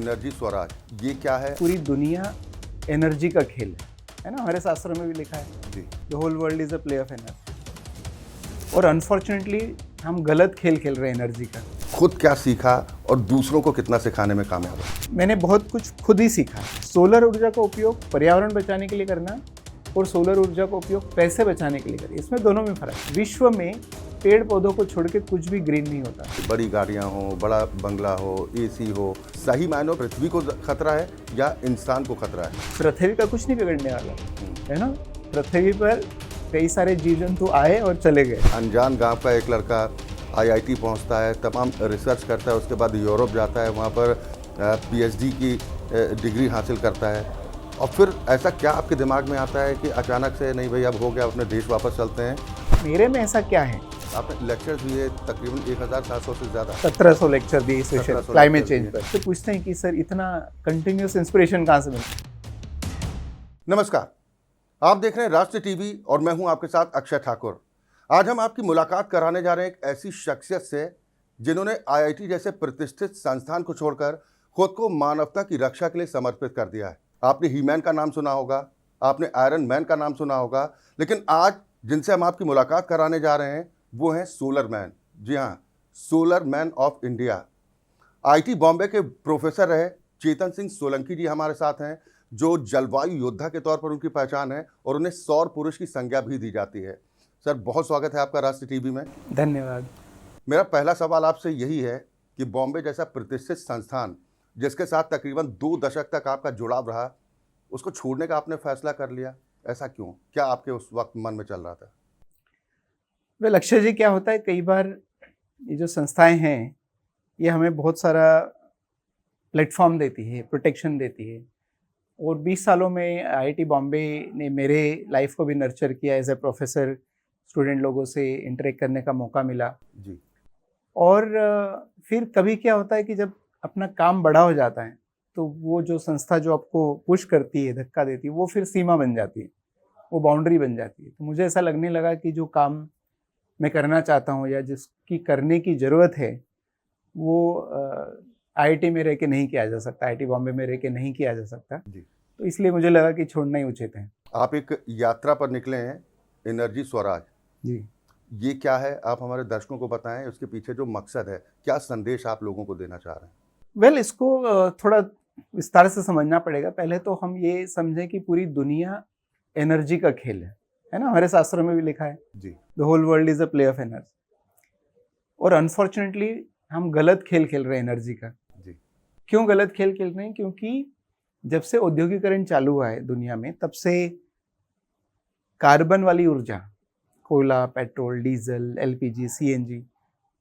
Energy Swaraj, ये क्या है? पूरी दुनिया एनर्जी का खेल है ना, हमारे शास्त्रों में भी लिखा है जी, the whole world is a play of energy. और अनफॉर्चुनेटली हम गलत खेल खेल रहे हैं एनर्जी का। खुद क्या सीखा और दूसरों को कितना सिखाने में कामयाब है? मैंने बहुत कुछ खुद ही सीखा। सोलर ऊर्जा का उपयोग पर्यावरण बचाने के लिए करना और सोलर ऊर्जा का उपयोग पैसे बचाने के लिए करना, इसमें दोनों में फर्क है। विश्व में पेड़ पौधों को छोड़ के कुछ भी ग्रीन नहीं होता। बड़ी गाड़ियां हो, बड़ा बंगला हो, एसी हो, सही मायनों पृथ्वी को खतरा है या इंसान को खतरा है? पृथ्वी का कुछ नहीं बिगड़ने वाला है ना। पृथ्वी पर कई सारे जीव जंतु आए और चले गए। अनजान गांव का एक लड़का आईआईटी पहुंचता है, तमाम रिसर्च करता है, उसके बाद यूरोप जाता है, वहां पर पीएचडी की डिग्री हासिल करता है, और फिर ऐसा क्या आपके दिमाग में आता है कि अचानक से नहीं भाई अब हो गया, अपने देश वापस चलते हैं? मेरे में ऐसा क्या है? आपने लेक्चर्स दिए तकरीबन 1700 से ज़्यादा, 1700 लेक्चर दिए इस विषय 1700 क्लाइमेट लेक्चर चेंज पर। तो पूछते हैं कि सर इतना कंटिन्यूस इंस्पिरेशन कहाँ से मिलता? नमस्कार, आप देख रहे हैं राष्ट्र टीवी और मैं हूं आपके साथ अक्षय ठाकुर। आज हम आपकी मुलाकात कराने जा रहे हैं एक ऐसी शख्सियत से जिन्होंने आईआईटी जैसे प्रतिष्ठित संस्थान को छोड़कर खुद को मानवता की रक्षा के लिए समर्पित कर दिया है। आपने ही मैन का नाम सुना होगा, आपने आयरन मैन का नाम सुना होगा, लेकिन आज जिनसे हम आपकी मुलाकात कराने जा रहे हैं वो हैं सोलर मैन। जी हाँ, solar man of India. IT Bombay के प्रोफेसर रहे चेतन सिंह सोलंकी जी हमारे साथ हैं, जो जलवायु योद्धा के तौर पर उनकी पहचान है और उन्हें सौर पुरुष की संज्ञा भी दी जाती है। सर, बहुत स्वागत है आपका राष्ट्र टीवी में। धन्यवाद। मेरा पहला सवाल आपसे यही है कि बॉम्बे जैसा प्रतिष्ठित संस्थान जिसके साथ तकरीबन 2 दशक तक आपका जुड़ाव रहा, उसको छोड़ने का आपने फैसला कर लिया, ऐसा क्यों? क्या आपके उस वक्त मन में चल रहा था? वे अक्षय जी, क्या होता है कई बार ये जो संस्थाएं हैं ये हमें बहुत सारा प्लेटफॉर्म देती है, प्रोटेक्शन देती है। और 20 सालों में आईआईटी बॉम्बे ने मेरे लाइफ को भी नर्चर किया। एज ए प्रोफेसर स्टूडेंट लोगों से इंटरेक्ट करने का मौका मिला। जी, और फिर कभी क्या होता है कि जब अपना काम बड़ा हो जाता है तो वो जो संस्था जो आपको पुश करती है, धक्का देती है, वो फिर सीमा बन जाती है, वो बाउंड्री बन जाती है। तो मुझे ऐसा लगने लगा कि जो काम मैं करना चाहता हूँ या जिसकी करने की ज़रूरत है वो आईआईटी में रह के नहीं किया जा सकता, आईआईटी बॉम्बे में रह के नहीं किया जा सकता। जी। तो इसलिए मुझे लगा कि छोड़ना ही उचित है। आप एक यात्रा पर निकले हैं, एनर्जी स्वराज। जी, ये क्या है, आप हमारे दर्शकों को बताएं, उसके पीछे जो मकसद है, क्या संदेश आप लोगों को देना चाह रहे हैं? वेल, इसको थोड़ा विस्तार से समझना पड़ेगा। पहले तो हम ये समझें कि पूरी दुनिया एनर्जी का खेल है ना, हमारे शास्त्रों में भी लिखा है जी, the whole world is a play of energy. और अनफॉर्चुनेटली हम गलत खेल खेल रहे हैं एनर्जी का। जी, क्यों गलत खेल खेल रहे हैं? क्योंकि जब से औद्योगिकरण चालू हुआ है दुनिया में, तब से कार्बन वाली ऊर्जा, कोयला, पेट्रोल, डीजल, एलपीजी, सीएनजी,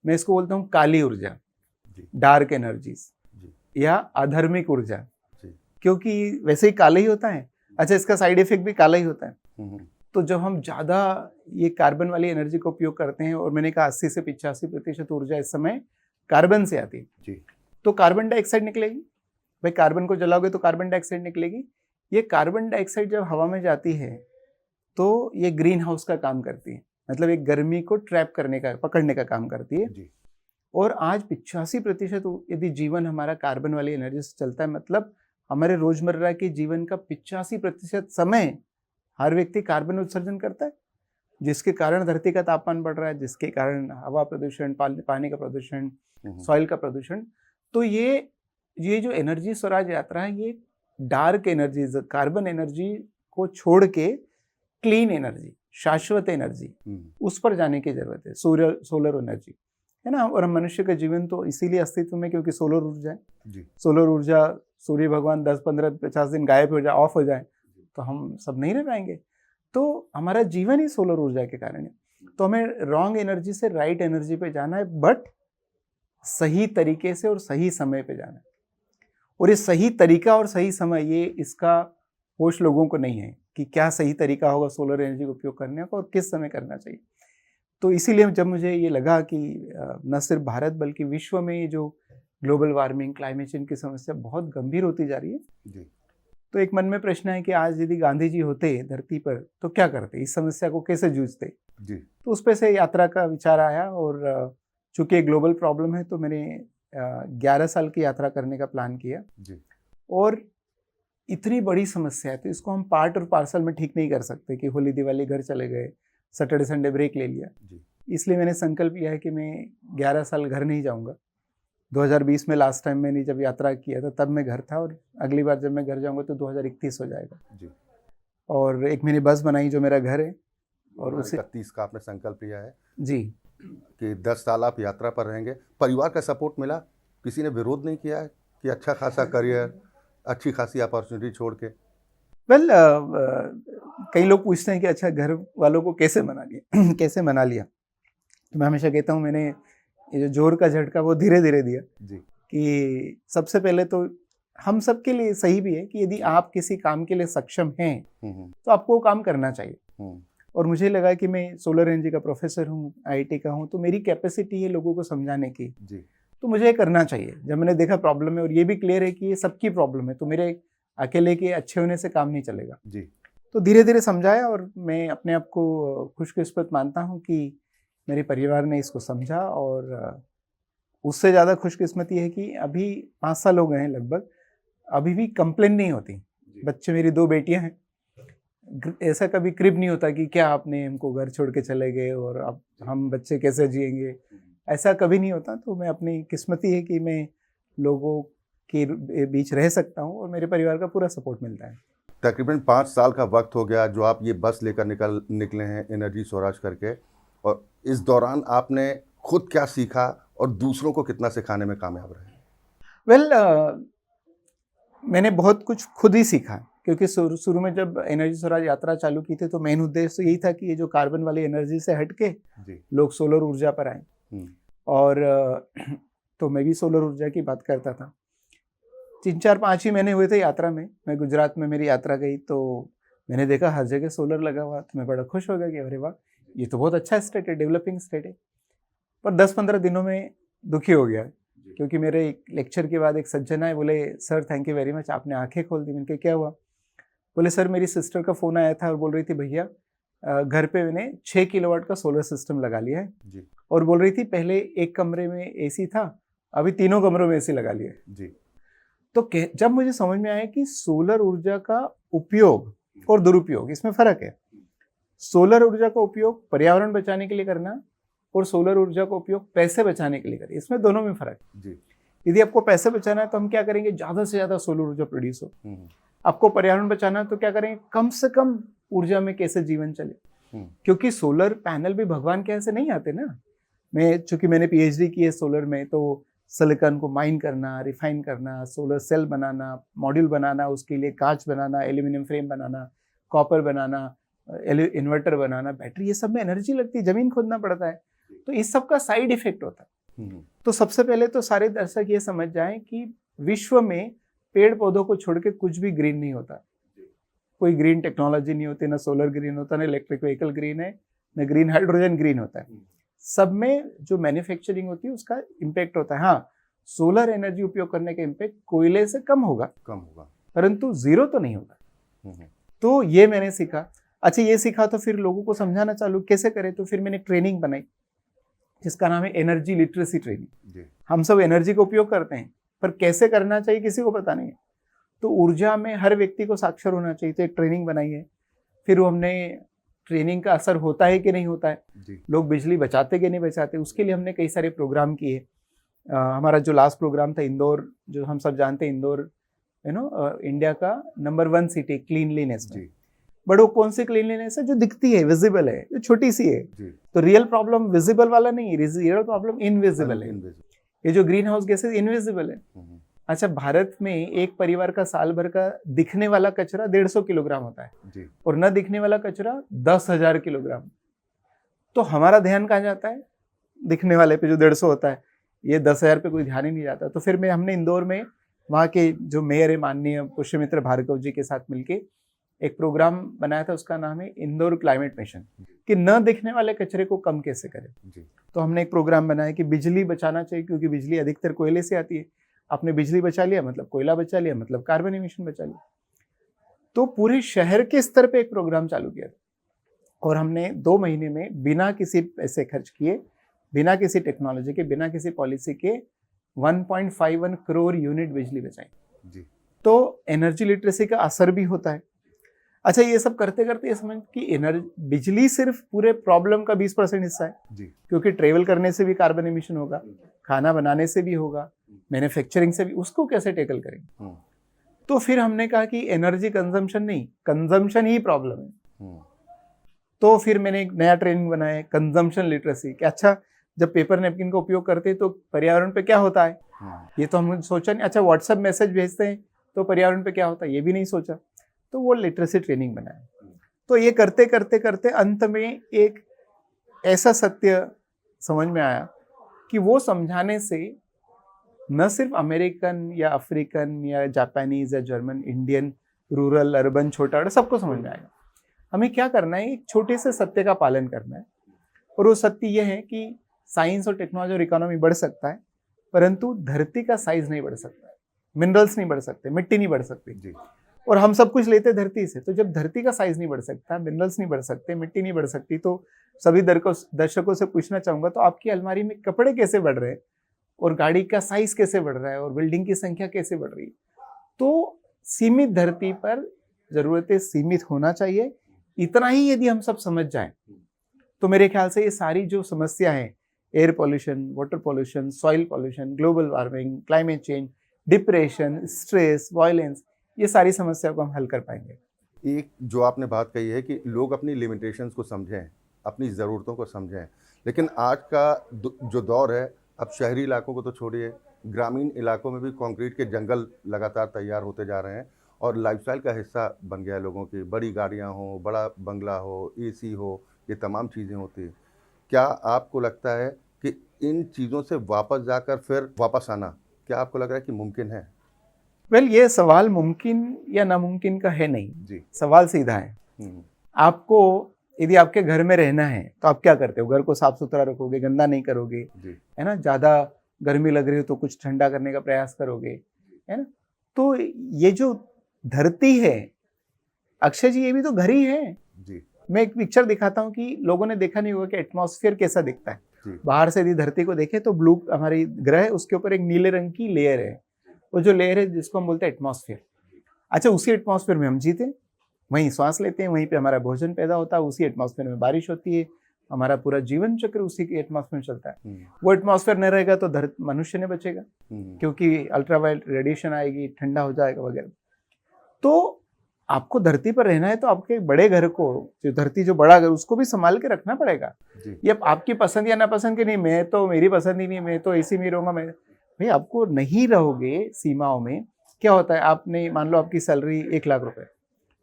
मैं इसको बोलता हूँ काली ऊर्जा, जी, डार्क एनर्जीज जी, या अधर्मिक ऊर्जा, जी। क्योंकि वैसे ही काला ही होता है। अच्छा, इसका साइड इफेक्ट भी काला ही होता है। हम्म, तो जब हम ज़्यादा ये कार्बन वाली एनर्जी का उपयोग करते हैं, और मैंने कहा 80 से 85% ऊर्जा इस समय कार्बन से आती है, जी, तो कार्बन डाइऑक्साइड निकलेगी। भाई, कार्बन को जलाओगे तो कार्बन डाइऑक्साइड निकलेगी। ये कार्बन डाइऑक्साइड जब हवा में जाती है तो ये ग्रीन हाउस का काम करती है, मतलब एक गर्मी को ट्रैप करने का, पकड़ने का काम करती है। जी, और आज 85% यदि जीवन हमारा कार्बन वाली एनर्जी से चलता है, मतलब हमारे रोजमर्रा के जीवन का 85% समय हर व्यक्ति कार्बन उत्सर्जन करता है, जिसके कारण धरती का तापमान बढ़ रहा है, जिसके कारण हवा प्रदूषण, पानी का प्रदूषण, सॉइल का प्रदूषण। तो ये जो एनर्जी स्वराज यात्रा है, ये डार्क एनर्जी, कार्बन एनर्जी को छोड़ के क्लीन एनर्जी, शाश्वत एनर्जी, उस पर जाने की जरूरत है। सोलर एनर्जी है ना। और हम मनुष्य का जीवन तो इसीलिए अस्तित्व में क्योंकि सोलर ऊर्जा है। जी, सोलर ऊर्जा, सूर्य भगवान 10, 15, 50 दिन गायब हो जाए, ऑफ हो जाए, तो हम सब नहीं रह पाएंगे। तो हमारा जीवन ही सोलर ऊर्जा के कारण है। तो हमें रॉन्ग एनर्जी से राइट एनर्जी पे जाना है, बट सही तरीके से और सही समय पे जाना है। और ये सही तरीका और सही समय, ये इसका होश लोगों को नहीं है कि क्या सही तरीका होगा सोलर एनर्जी का उपयोग करने का और किस समय करना चाहिए। तो इसीलिए जब मुझे ये लगा कि न सिर्फ भारत बल्कि विश्व में ये जो ग्लोबल वार्मिंग, क्लाइमेट चेंज की समस्या बहुत गंभीर होती जा रही है, जी, तो एक मन में प्रश्न है कि आज यदि गांधी जी होते धरती पर तो क्या करते, इस समस्या को कैसे जूझते। जी, तो उस पे से यात्रा का विचार आया। और चूंकि ग्लोबल प्रॉब्लम है तो मैंने 11 साल की यात्रा करने का प्लान किया। जी। और इतनी बड़ी समस्या है तो इसको हम पार्ट और पार्सल में ठीक नहीं कर सकते कि होली दिवाली घर चले गए, सैटरडे संडे ब्रेक ले लिया। जी। इसलिए मैंने संकल्प लिया है कि मैं 11 साल घर नहीं जाऊंगा। 2020 में लास्ट टाइम मैंने जब यात्रा किया था तब मैं घर था, और अगली बार जब मैं घर जाऊंगा तो 2031 हो जाएगा। जी। और एक मैंने बस बनाई जो मेरा घर है, और उसे 31 का आपने संकल्प लिया है जी कि 10 साल आप यात्रा पर रहेंगे। परिवार का सपोर्ट मिला? किसी ने विरोध नहीं किया है कि अच्छा खासा करियर, अच्छी खासी अपॉर्चुनिटी छोड़ के? वेल कई लोग पूछते हैं कि अच्छा घर वालों को कैसे मना लिया कैसे मना लिया। तो मैं हमेशा कहता हूँ मैंने ये जो जोर का झटका वो धीरे धीरे दिया। जी। कि सबसे पहले तो हम सबके लिए सही भी है कि यदि आप किसी काम के लिए सक्षम हैं तो आपको वो काम करना चाहिए। और मुझे लगा कि मैं सोलर एनर्जी का प्रोफेसर हूँ, आईआईटी का हूँ, तो मेरी कैपेसिटी है लोगों को समझाने की। जी। तो मुझे ये करना चाहिए। जब मैंने देखा प्रॉब्लम है और ये भी क्लियर है कि ये सबकी प्रॉब्लम है, तो मेरे अकेले के अच्छे होने से काम नहीं चलेगा। जी। तो धीरे धीरे समझाया, और मैं अपने आप को खुशकिस्मत मानता हूँ कि मेरे परिवार ने इसको समझा। और उससे ज़्यादा खुशकिस्मत ये है कि अभी 5 साल हो गए हैं लगभग, अभी भी कंप्लेन नहीं होती। बच्चे, मेरी 2 बेटियां हैं, ऐसा कभी क्रिब नहीं होता कि क्या आपने हमको घर छोड़ के चले गए और अब हम बच्चे कैसे जिएंगे, ऐसा कभी नहीं होता। तो मैं अपनी किस्मती है कि मैं लोगों के बीच रह सकता हूँ और मेरे परिवार का पूरा सपोर्ट मिलता है। तकरीबन 5 साल का वक्त हो गया जो आप ये बस लेकर निकले हैं एनर्जी स्वराज करके, और इस दौरान आपने खुद क्या सीखा और दूसरों को कितना सिखाने में कामयाब रहे? वेल मैंने बहुत कुछ खुद ही सीखा, क्योंकि शुरू में जब एनर्जी स्वराज यात्रा चालू की थी तो मेन उद्देश्य यही था कि ये जो कार्बन वाली एनर्जी से हटके लोग सोलर ऊर्जा पर आए। और तो मैं भी सोलर ऊर्जा की बात करता था। 3-4-5 ही महीने हुए थे यात्रा में। मैं गुजरात में मेरी यात्रा गई तो मैंने देखा हर जगह सोलर लगा हुआ, तो मैं बड़ा खुश हो गया कि अरे वाह, ये तो बहुत अच्छा स्टेट है, डेवलपिंग स्टेट है। पर 10-15 दिनों में दुखी हो गया, क्योंकि मेरे एक लेक्चर के बाद एक सज्जन आए, बोले sir thank you very much, आपने आंखें खोल दी। मैंने कहा क्या हुआ? बोले सर मेरी सिस्टर का फ़ोन आया था और बोल रही थी भैया घर पे मैंने 6 किलोवाट का सोलर सिस्टम लगा लिया है जी। और बोल रही थी पहले एक कमरे में एसी था, अभी 3 कमरों में एसी लगा लिया है जी। तो जब मुझे समझ में आया कि सोलर ऊर्जा का उपयोग और दुरुपयोग, इसमें फ़र्क है। सोलर ऊर्जा का उपयोग पर्यावरण बचाने के लिए करना और सोलर ऊर्जा का उपयोग पैसे बचाने के लिए करें, इसमें दोनों में फ़र्क है। जी। यदि आपको पैसे बचाना है तो हम क्या करेंगे, ज़्यादा से ज़्यादा सोलर ऊर्जा प्रोड्यूस हो। आपको पर्यावरण बचाना है तो क्या करेंगे, कम से कम ऊर्जा में कैसे जीवन चले। क्योंकि सोलर पैनल भी भगवान के यहाँ से नहीं आते ना। चूंकि मैंने पीएचडी की है सोलर में, तो सिलिकॉन को माइन करना, रिफाइन करना, सोलर सेल बनाना, मॉड्यूल बनाना, उसके लिए कांच बनाना, एल्यूमिनियम फ्रेम बनाना, कॉपर बनाना, इन्वर्टर बनाना, बैटरी, ये सब में एनर्जी लगती है, जमीन खोदना पड़ता है, तो इस सब का साइड इफेक्ट होता है। तो सबसे पहले तो सारे दर्शक ये समझ जाएं कि विश्व में पेड़ पौधों को छोड़ के कुछ भी ग्रीन नहीं होता। कोई ग्रीन टेक्नोलॉजी नहीं होती, ना सोलर ग्रीन होता, ना इलेक्ट्रिक व्हीकल ग्रीन है, ना ग्रीन हाइड्रोजन ग्रीन होता है। सब में जो मैन्युफैक्चरिंग होती है उसका इम्पैक्ट होता है। हाँ, सोलर एनर्जी उपयोग करने का इम्पैक्ट कोयले से कम होगा, परंतु जीरो तो नहीं होगा। तो ये मैंने सीखा। अच्छा, ये सीखा तो फिर लोगों को समझाना चालू कैसे करें, तो फिर मैंने ट्रेनिंग बनाई जिसका नाम है एनर्जी लिटरेसी ट्रेनिंग। हम सब एनर्जी का उपयोग करते हैं पर कैसे करना चाहिए किसी को पता नहीं है। तो ऊर्जा में हर व्यक्ति को साक्षर होना चाहिए, तो एक ट्रेनिंग बनाई है। फिर हमने ट्रेनिंग का असर होता है कि नहीं होता है, लोग बिजली बचाते कि नहीं बचाते, उसके लिए हमने कई सारे प्रोग्राम किए। हमारा जो लास्ट प्रोग्राम था इंदौर, जो हम सब जानते हैं इंदौर इंडिया का नंबर 1 सिटी क्लीनलीनेस में। बट वो कौन सी क्लीनलीनेस है जो दिखती है, विजिबल है, जो छोटी सी है। तो रियल प्रॉब्लम विजिबल वाला नहीं है, रियल प्रॉब्लम इनविजिबल है। ये जो ग्रीन हाउस गैसेज इनविजिबल है। अच्छा, भारत में एक परिवार का साल भर का दिखने वाला कचरा 150 किलोग्राम होता है और न दिखने वाला कचरा 10,000 किलोग्राम। तो हमारा ध्यान कहाँ जाता है, दिखने वाले पे जो 150 होता है, ये 10,000 पे कोई ध्यान ही नहीं जाता। तो फिर हमने इंदौर में वहाँ के जो मेयर है माननीय पुष्यमित्र भार्गव जी के साथ मिलके एक प्रोग्राम बनाया था, उसका नाम है इंदौर क्लाइमेट मिशन, कि न दिखने वाले कचरे को कम कैसे करें। तो हमने एक प्रोग्राम बनाया कि बिजली बचाना चाहिए, क्योंकि बिजली अधिकतर कोयले से आती है। आपने बिजली बचा लिया मतलब कोयला बचा लिया, मतलब कार्बन एमिशन बचा लिया। तो पूरे शहर के स्तर पे एक प्रोग्राम चालू किया और हमने 2 महीने में बिना किसी पैसे खर्च किए, बिना किसी टेक्नोलॉजी के, बिना किसी पॉलिसी के 1.51 करोड़ यूनिट बिजली बचाई। जी। तो एनर्जी लिटरेसी का असर भी होता है। अच्छा, ये सब करते करते ये समझ कि एनर्जी बिजली सिर्फ पूरे प्रॉब्लम का 20% हिस्सा है, जी। क्योंकि ट्रेवल करने से भी कार्बन एमिशन होगा, खाना बनाने से भी होगा, मैन्युफैक्चरिंग से भी, उसको कैसे टैकल करेंगे। तो फिर हमने कहा कि एनर्जी कंजम्पशन नहीं, कंजम्पशन ही प्रॉब्लम है। तो फिर मैंने एक नया ट्रेनिंग बनाया, कंजम्पशन लिटरेसी, कि अच्छा जब पेपर नैपकिन का उपयोग करते हैं तो पर्यावरण पे क्या होता है, ये तो हमने सोचा नहीं। अच्छा, व्हाट्सएप मैसेज भेजते हैं तो पर्यावरण पे क्या होता है, ये भी नहीं सोचा। तो वो लिटरेसी ट्रेनिंग बनाया। तो ये करते करते करते अंत में एक ऐसा सत्य समझ में आया कि वो समझाने से न सिर्फ अमेरिकन या अफ्रीकन या जापानीज या जर्मन, इंडियन, रूरल, अर्बन, छोटा बड़ा सबको समझ में आएगा। हमें क्या करना है, एक छोटे से सत्य का पालन करना है। और वो सत्य ये है कि साइंस और टेक्नोलॉजी और इकोनॉमी बढ़ सकता है, परंतु धरती का साइज नहीं बढ़ सकता, मिनरल्स नहीं बढ़ सकते, मिट्टी नहीं बढ़ सकती जी। और हम सब कुछ लेते धरती से। तो जब धरती का साइज नहीं बढ़ सकता, मिनरल्स नहीं बढ़ सकते, मिट्टी नहीं बढ़ सकती, तो सभी दर्शकों से पूछना चाहूंगा, तो आपकी अलमारी में कपड़े कैसे बढ़ रहे हैं और गाड़ी का साइज कैसे बढ़ रहा है और बिल्डिंग की संख्या कैसे बढ़ रही है। तो सीमित धरती पर जरूरतें सीमित होना चाहिए। इतना ही यदि हम सब समझ जाएं तो मेरे ख्याल से ये सारी जो समस्या है, air pollution, water pollution, soil pollution, global warming, climate change, depression, stress, violence, ये सारी समस्या को हम हल कर पाएंगे। एक जो आपने बात कही है कि लोग अपनी लिमिटेशंस को समझें, अपनी ज़रूरतों को समझें, लेकिन आज का जो दौर है, अब शहरी इलाकों को तो छोड़िए, ग्रामीण इलाकों में भी कंक्रीट के जंगल लगातार तैयार होते जा रहे हैं और लाइफस्टाइल का हिस्सा बन गया है लोगों की। बड़ी गाड़ियां हो, बड़ा बंगला हो, एसी हो, ये तमाम चीज़ें होती हैं। क्या आपको लगता है कि इन चीज़ों से वापस जाकर फिर वापस आना, क्या आपको लग रहा है कि मुमकिन है? वेल, ये सवाल मुमकिन या नामुमकिन का है नहीं जी। सवाल सीधा है। आपको यदि आपके घर में रहना है तो आप क्या करते हो, घर को साफ सुथरा रखोगे, गंदा नहीं करोगे, जी। है ना। ज्यादा गर्मी लग रही हो तो कुछ ठंडा करने का प्रयास करोगे, है ना। तो ये जो धरती है, अक्षय जी, ये भी तो घर ही है। जी। मैं एक पिक्चर दिखाता हूँ कि लोगों ने देखा नहीं होगा कि एटमॉस्फेयर कैसा दिखता है। जी। बाहर से यदि धरती को देखें तो ब्लू हमारी ग्रह है, उसके ऊपर एक नीले रंग की लेयर है, वो जो लेयर है जिसको हम बोलते हैं एटमॉस्फेयर। अच्छा, उसी एटमॉस्फेयर में हम जीते हैं, वहीं श्वास लेते हैं, वहीं पे हमारा भोजन पैदा होता है, उसी एटमॉस्फेयर में बारिश होती है, हमारा पूरा जीवन चक्र उसी के एटमॉस्फेयर में चलता है। वो एटमॉस्फेयर न रहेगा तो मनुष्य नहीं बचेगा, क्योंकि अल्ट्रावायलेट रेडिएशन आएगी, ठंडा हो जाएगा वगैरह। तो आपको धरती पर रहना है तो आपके बड़े घर को, जो धरती जो बड़ा घर, उसको भी संभाल के रखना पड़ेगा। ये आपकी पसंद या नापसंद की नहीं, मैं तो, मेरी पसंद ही नहीं, मैं तो इसी में रहूंगा, मैं भाई आपको नहीं रहोगे सीमाओं में। क्या होता है, आपने मान लो आपकी सैलरी 1 लाख रुपए,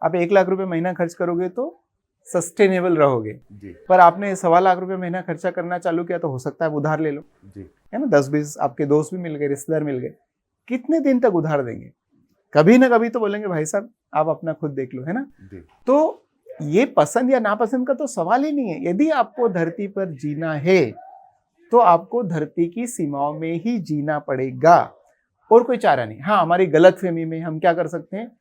आप 1 लाख रुपए महीना खर्च करोगे तो सस्टेनेबल रहोगे जी। पर आपने 1.25 लाख रुपए महीना खर्चा करना चालू किया तो हो सकता है उधार ले लो जी। है ना। 10-20 आपके दोस्त भी मिल गए, रिश्तेदार मिल गए, कितने दिन तक उधार देंगे? कभी ना कभी तो बोलेंगे भाई साहब आप अपना खुद देख लो, है ना। जी। तो ये पसंद या नापसंद का तो सवाल ही नहीं है। यदि आपको धरती पर जीना है तो आपको धरती की सीमाओं में ही जीना पड़ेगा और कोई चारा नहीं। हाँ, हमारी गलतफहमी में हम क्या कर सकते हैं,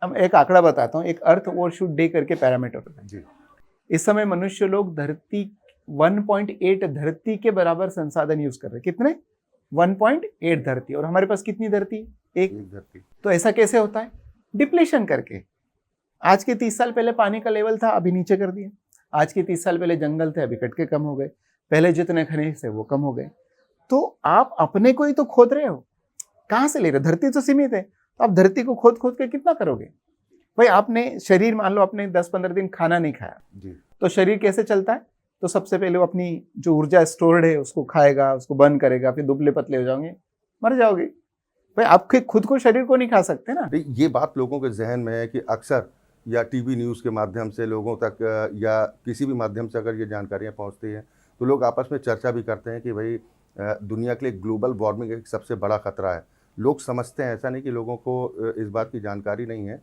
हम एक आंकड़ा बताता हूँ, एक अर्थ ओवरशूट डे करके पैरामीटर होता है। जी। इस समय मनुष्य लोग धरती 1.8 धरती के बराबर संसाधन यूज कर रहे हैं। कितने? 1.8 धरती। और हमारे पास कितनी धरती? एक धरती। तो ऐसा कैसे होता है? डिप्लेशन करके। आज के 30 साल पहले पानी का लेवल था, अभी नीचे कर दिया। आज के 30 साल पहले जंगल थे, अभी कट के कम हो गए। पहले जितने खनिज थे वो कम हो गए। तो आप अपने को ही तो खोद रहे हो, कहाँ से ले रहे हो? धरती तो सीमित है, तो आप धरती को खोद खोद के कितना करोगे भाई? आपने शरीर, मान लो आपने 10-15 दिन खाना नहीं खाया जी। तो शरीर कैसे चलता है? तो सबसे पहले वो अपनी जो ऊर्जा स्टोर्ड है उसको खाएगा, उसको बर्न करेगा, फिर दुबले पतले हो जाओगे, मर जाओगे भाई। आपके खुद को, शरीर को नहीं खा सकते ना। ये बात लोगों के जहन में है कि अक्सर या टीवी न्यूज़ के माध्यम से लोगों तक या किसी भी माध्यम से अगर ये जानकारियाँ पहुँचती हैं तो लोग आपस में चर्चा भी करते हैं कि भाई दुनिया के लिए ग्लोबल वार्मिंग एक सबसे बड़ा खतरा है। लोग समझते हैं, ऐसा नहीं कि लोगों को इस बात की जानकारी नहीं है,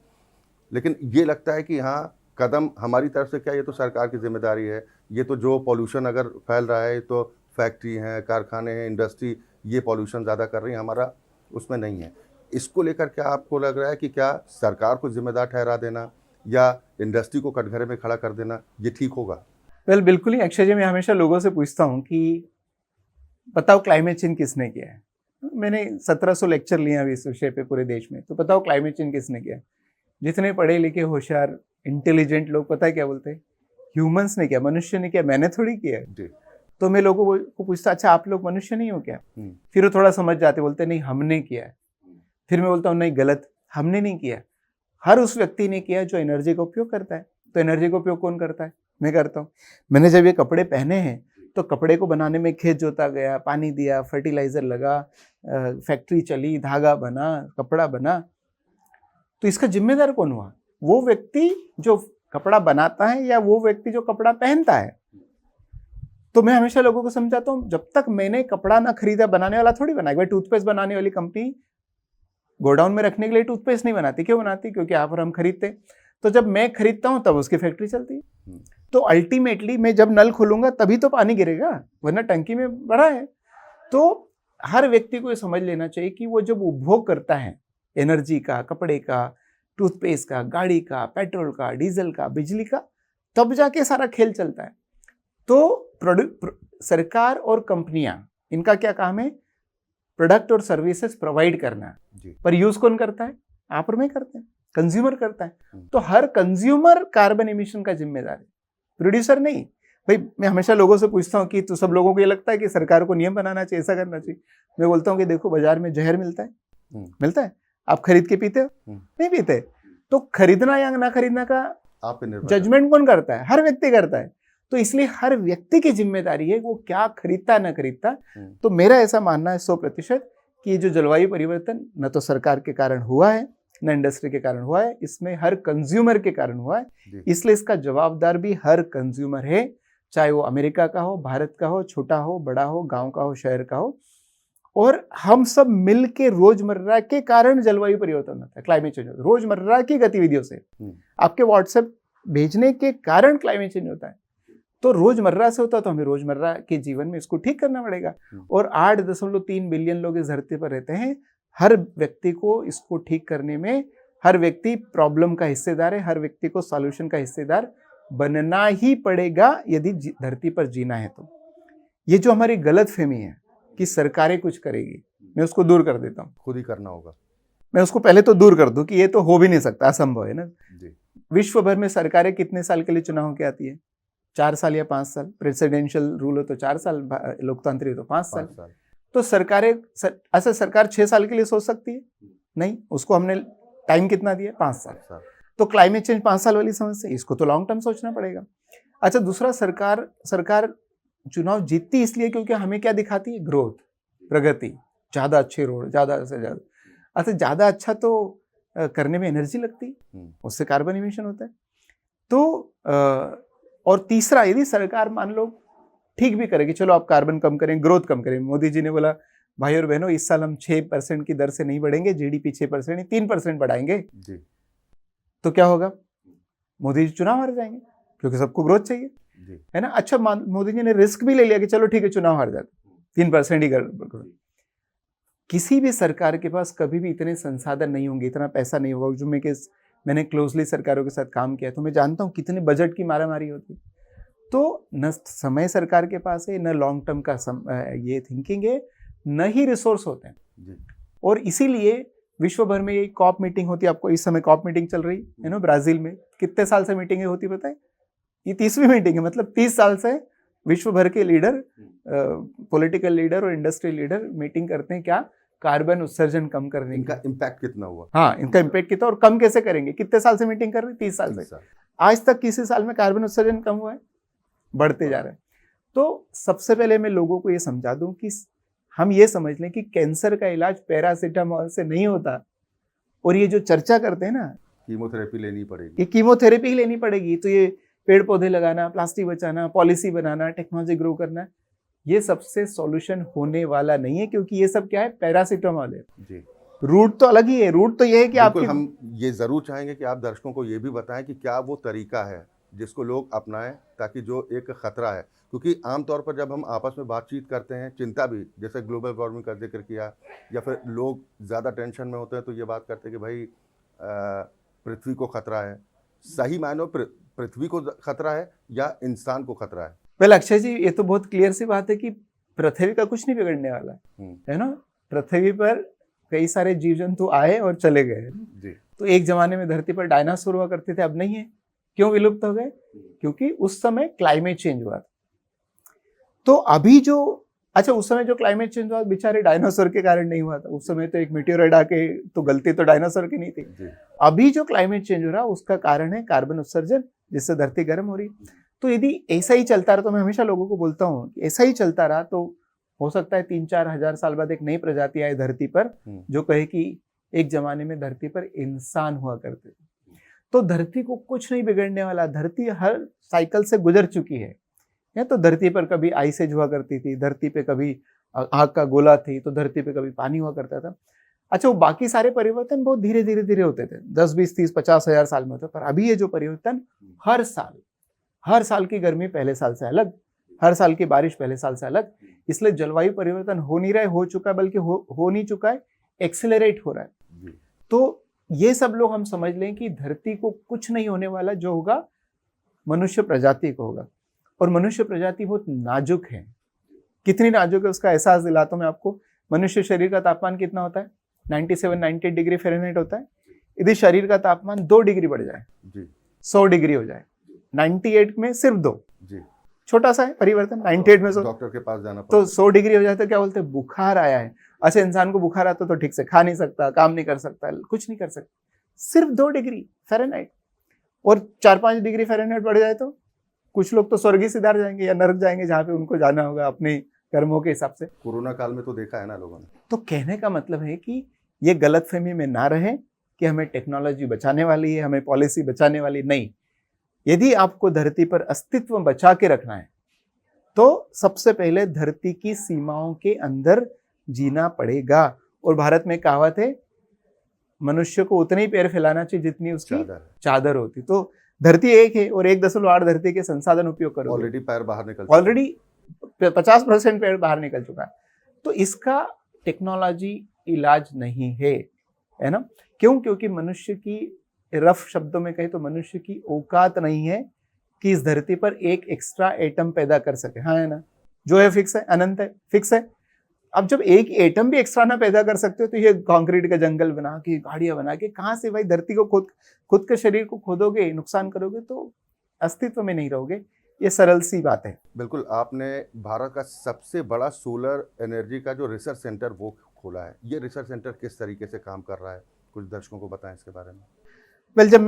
लेकिन ये लगता है कि हाँ, कदम हमारी तरफ से क्या, ये तो सरकार की जिम्मेदारी है, ये तो जो पॉल्यूशन अगर फैल रहा है तो फैक्ट्री हैं, कारखाने हैं, इंडस्ट्री, ये पॉल्यूशन ज़्यादा कर रही है, हमारा उसमें नहीं है। इसको लेकर क्या आपको लग रहा है कि क्या सरकार को जिम्मेदार ठहरा देना या इंडस्ट्री को कटघरे में खड़ा कर देना ये ठीक होगा? वेल, बिल्कुल ही अक्षय जी, मैं हमेशा लोगों से पूछता हूँ कि बताओ क्लाइमेट चेंज किसने किया है? मैंने 1700 लेक्चर लिए अभी इस विषय पे पूरे देश में। तो बताओ क्लाइमेट चेंज किसने किया? जितने पढ़े लिखे होशियार इंटेलिजेंट लोग, पता है क्या बोलते हैं? ह्यूमंस ने किया, मनुष्य ने किया, मैंने थोड़ी किया। जी। तो मैं लोगों को पूछता, अच्छा आप लोग मनुष्य नहीं हो क्या? फिर वो थोड़ा समझ जाते, बोलते नहीं हमने किया है। फिर मैं बोलता हूँ नहीं गलत, हमने नहीं किया, हर उस व्यक्ति ने किया जो एनर्जी का उपयोग करता है। तो एनर्जी का उपयोग कौन करता है? मैं करता हूँ। मैंने जब ये कपड़े पहने हैं तो कपड़े को बनाने में खेत जोता गया, पानी दिया, फर्टिलाइजर लगा, फैक्ट्री चली, धागा बना, कपड़ा बना। तो इसका जिम्मेदार कौन हुआ? वो व्यक्ति जो कपड़ा बनाता है या वो व्यक्ति जो कपड़ा पहनता है? तो मैं हमेशा लोगों को समझाता हूँ, जब तक मैंने कपड़ा ना खरीदा, बनाने वाला थोड़ी बनाएगा। भाई टूथपेस्ट बनाने वाली कंपनी गोडाउन में रखने के लिए टूथपेस्ट नहीं बनाती। क्यों बनाती? क्योंकि आप और हम खरीदते। तो जब मैं खरीदता हूँ तब उसकी फैक्ट्री चलती है। तो अल्टीमेटली मैं जब नल खोलूंगा तभी तो पानी गिरेगा, वरना टंकी में भरा है। तो हर व्यक्ति को ये समझ लेना चाहिए कि वो जब उपभोग करता है एनर्जी का, कपड़े का, टूथपेस्ट का, गाड़ी का, पेट्रोल का, डीजल का, बिजली का, तब जाके सारा खेल चलता है। तो सरकार और कंपनियां, इनका क्या काम है? प्रोडक्ट और सर्विसेज प्रोवाइड करना। पर यूज कौन करता है? आप और मैं करते हैं, कंज्यूमर करता है। तो हर कंज्यूमर कार्बन एमिशन का जिम्मेदार है, प्रोड्यूसर नहीं। भाई मैं हमेशा लोगों से पूछता हूँ कि तो सब लोगों को ये लगता है कि सरकार को नियम बनाना चाहिए, ऐसा करना चाहिए। मैं बोलता हूँ कि देखो बाजार में जहर मिलता है, मिलता है, आप खरीद के पीते हो? नहीं पीते। तो खरीदना या ना खरीदना का आप जजमेंट कौन करता है? हर व्यक्ति करता है। तो इसलिए हर व्यक्ति की जिम्मेदारी है वो क्या खरीदता है ना खरीदता। तो मेरा ऐसा मानना है 100% कि ये जो जलवायु परिवर्तन न तो सरकार के कारण हुआ है, न इंडस्ट्री के कारण हुआ है, इसमें हर कंज्यूमर के कारण हुआ है। इसलिए इसका जवाबदार भी हर कंज्यूमर है, चाहे वो अमेरिका का हो, भारत का हो, छोटा हो, बड़ा हो, गांव का हो, शहर का हो। और हम सब मिल के रोजमर्रा के कारण जलवायु परिवर्तन होता है, क्लाइमेट चेंज होता है। रोजमर्रा की गतिविधियों से, आपके व्हाट्सएप भेजने के कारण क्लाइमेट चेंज होता है। तो रोजमर्रा से होता है, तो हमें रोजमर्रा के जीवन में इसको ठीक करना पड़ेगा। और 8.3 बिलियन लोग इस धरती पर रहते हैं। हर व्यक्ति को इसको ठीक करने में, हर व्यक्ति प्रॉब्लम का हिस्सेदार है, हर व्यक्ति को सॉल्यूशन का हिस्सेदार बनना ही पड़ेगा यदि धरती पर जीना है। तो ये जो हमारी गलतफहमी है कि सरकारें कुछ करेगी, मैं उसको दूर कर देता हूँ। खुद ही करना होगा। मैं उसको पहले तो दूर कर दूं कि ये तो हो भी नहीं सकता, असंभव है ना। विश्व भर में सरकारें कितने साल के लिए चुनाव होकर आती है? 4 साल या 5 साल। प्रेसिडेंशियल रूल हो तो 4 साल, लोकतांत्रिक तो 5 साल। तो सरकारें ऐसा सरकार 6 साल के लिए सोच सकती है? नहीं, उसको हमने टाइम कितना दिया? 5 साल। तो क्लाइमेट चेंज 5 साल वाली समस्या, इसको तो लॉन्ग टर्म सोचना पड़ेगा। अच्छा, दूसरा, सरकार चुनाव जीतती इसलिए क्योंकि हमें क्या दिखाती है? ग्रोथ, प्रगति, ज्यादा अच्छे रोड, ज्यादा से ज्यादा। अच्छा, ज्यादा अच्छा तो करने में एनर्जी लगती, उससे कार्बन इमिशन होता है। तो और तीसरा, यदि सरकार मान लो ठीक भी करेगी, चलो आप कार्बन कम करें, ग्रोथ कम करें। मोदी जी ने बोला भाई और बहनों, इस साल हम 6% की दर से नहीं बढ़ेंगे, जीडीपी 6% नहीं 3% बढ़ाएंगे जी। तो क्या होगा? मोदी जी चुनाव हार जाएंगे, क्योंकि सबको ग्रोथ चाहिए जी, है ना। अच्छा, मोदी जी ने रिस्क भी ले लिया कि चलो ठीक है चुनाव हार जाते, 3% ही कर। किसी भी सरकार के पास कभी भी इतने संसाधन नहीं होंगे, इतना पैसा नहीं होगा। जो मैंने क्लोजली सरकारों के साथ काम किया, तो मैं जानता हूँ कितने बजट की मारामारी होती। तो न समय सरकार के पास है, न लॉन्ग टर्म का ये थिंकिंग है, न ही रिसोर्स होते हैं। और इसीलिए विश्व भर में ये कॉप मीटिंग होती है। आपको इस समय कॉप मीटिंग चल रही है ना ब्राजील में। कितने साल से मीटिंगें होती पता है? ये 30वीं मीटिंग है। मतलब 30 साल से विश्व भर के लीडर, पॉलिटिकल लीडर और इंडस्ट्रियल लीडर मीटिंग करते हैं। क्या? कार्बन उत्सर्जन कम करने इनका इम्पैक्ट कितना हुआ। हाँ, इनका इम्पैक्ट कितना और कम कैसे करेंगे। कितने साल से मीटिंग कर रहे हैं? 30 साल से। आज तक किसी साल में कार्बन उत्सर्जन कम हुआ है? बढ़ते जा रहे हैं। तो सबसे पहले मैं लोगों को ये समझा दूं कि हम ये समझ लें कि कैंसर का इलाज पैरासीटामोल से नहीं होता। और ये जो चर्चा करते हैं ना, कीमोथेरेपी लेनी पड़ेगी, ये कीमोथेरेपी ही लेनी पड़ेगी। तो ये पेड़ पौधे लगाना, प्लास्टिक बचाना, पॉलिसी बनाना, टेक्नोलॉजी ग्रो करना, ये सबसे सॉल्यूशन होने वाला नहीं है। क्योंकि ये सब क्या है? पैरासीटामोल है जी। रूट तो अलग ही है। रूट तो ये है कि आपकी, हम ये जरूर चाहेंगे कि आप दर्शकों को ये भी बताएं कि क्या वो तरीका है जिसको लोग अपनाएं, ताकि जो एक खतरा है, क्योंकि आमतौर पर जब हम आपस में बातचीत करते हैं, चिंता भी, जैसे ग्लोबल वार्मिंग का जिक्र किया, या फिर लोग ज़्यादा टेंशन में होते हैं तो ये बात करते हैं कि भाई पृथ्वी को खतरा है। सही मायनों पृथ्वी को खतरा है या इंसान को खतरा है? वेल अक्षय जी, ये तो बहुत क्लियर सी बात है कि पृथ्वी का कुछ नहीं बिगड़ने वाला है ना। पृथ्वी पर कई सारे जीव जंतु आए और चले गए। जी। तो एक जमाने में धरती पर डायनासोर हुआ करते थे, अब नहीं है। क्यों विलुप्त हो गए? क्योंकि उस समय क्लाइमेट चेंज हुआ था। तो अभी जो उस समय जो क्लाइमेट चेंज हुआ बेचारे डायनासोर के कारण नहीं हुआ था, उस समय तो एक मीटियोराइड आके, तो गलती तो डायनासोर की नहीं थी। अभी जो क्लाइमेट चेंज हो रहा है उसका कारण है कार्बन उत्सर्जन, जिससे धरती गर्म हो रही। तो यदि ऐसा ही चलता रहा, तो मैं हमेशा लोगों को बोलता हूँ कि ऐसा ही चलता रहा तो हो सकता है 3-4 हजार साल बाद एक नई प्रजाति आए धरती पर जो कहे कि एक जमाने में धरती पर इंसान हुआ करते थे। तो धरती को कुछ नहीं बिगड़ने वाला, धरती हर साइकिल से गुजर चुकी है। तो धरती पर कभी आइस एज हुआ करती थी, धरती पे कभी आग का गोला थी, तो धरती पे कभी पानी हुआ करता था। वो बाकी सारे परिवर्तन बहुत धीरे धीरे धीरे होते थे, 10, 20, 30, 50 हजार साल में होते। पर अभी ये जो परिवर्तन हर साल की गर्मी पहले साल से अलग, हर साल की बारिश पहले साल से अलग, इसलिए जलवायु परिवर्तन हो नहीं रहा है, हो चुका है, बल्कि हो नहीं चुका है, एक्सेलरेट हो रहा है। तो ये सब लोग हम समझ लें कि धरती को कुछ नहीं होने वाला, जो होगा मनुष्य प्रजाति को होगा। और मनुष्य प्रजाति बहुत नाजुक है। कितनी नाजुक है उसका एहसास दिलाता हूं मैं आपको। मनुष्य शरीर का तापमान कितना होता है? 97-98 डिग्री फ़ारेनहाइट होता है। यदि शरीर का तापमान 2 डिग्री बढ़ जाए, 100 डिग्री हो जाए, 98 में सिर्फ 2, छोटा सा है परिवर्तन, 98 में डॉक्टर के पास जाना तो 100 डिग्री हो जाए तो क्या बोलते हैं? बुखार आया है। इंसान को बुखार आता तो ठीक से खा नहीं सकता, काम नहीं कर सकता, कुछ नहीं कर सकता। सिर्फ 2 डिग्री फ़ारेनहाइट, और 4-5 डिग्री फ़ारेनहाइट बढ़ जाए तो कुछ लोग तो स्वर्ग ही सिधार जाएंगे या नरक जाएंगे, जहाँ पे उनको जाना होगा अपने कर्मों के हिसाब से। कोरोना काल में तो देखा है ना लोगों ने। तो कहने का मतलब है कि ये गलतफहमी में ना रहे कि हमें टेक्नोलॉजी बचाने वाली है, हमें पॉलिसी बचाने वाली, नहीं। यदि आपको धरती पर अस्तित्व बचा के रखना है तो सबसे पहले धरती की सीमाओं के अंदर जीना पड़ेगा। और भारत में कहावत है, मनुष्य को उतने ही पैर फैलाना चाहिए जितनी उसकी चादर होती। तो धरती एक है और 1.8 धरती के संसाधन उपयोग करो। ऑलरेडी पैर बाहर निकल, ऑलरेडी 50% पैर बाहर निकल चुका है। तो इसका टेक्नोलॉजी इलाज नहीं है ना? क्यों? क्योंकि मनुष्य की, रफ शब्दों में कहे तो मनुष्य की औकात नहीं है कि इस धरती पर एक एक्स्ट्रा एटम पैदा कर सके। हाँ है ना? जो है फिक्स है, अनंत है, फिक्स है। अब जब एक एटम भी एक्स्ट्रा ना पैदा कर सकते हो तो ये कंक्रीट का जंगल बना के, गाड़ियां बना के, कहाँ से भाई धरती को खुद के शरीर को खोदोगे, नुकसान करोगे तो अस्तित्व में नहीं रहोगे। ये सरल सी बात है। बिल्कुल। आपने भारत का सबसे बड़ा सोलर एनर्जी का जो रिसर्च सेंटर वो खोला है। ये रिसर्च सेंटर किस तरीके से काम कर रहा है, कुछ दर्शकों को बताएं इसके बारे में। वेल, जब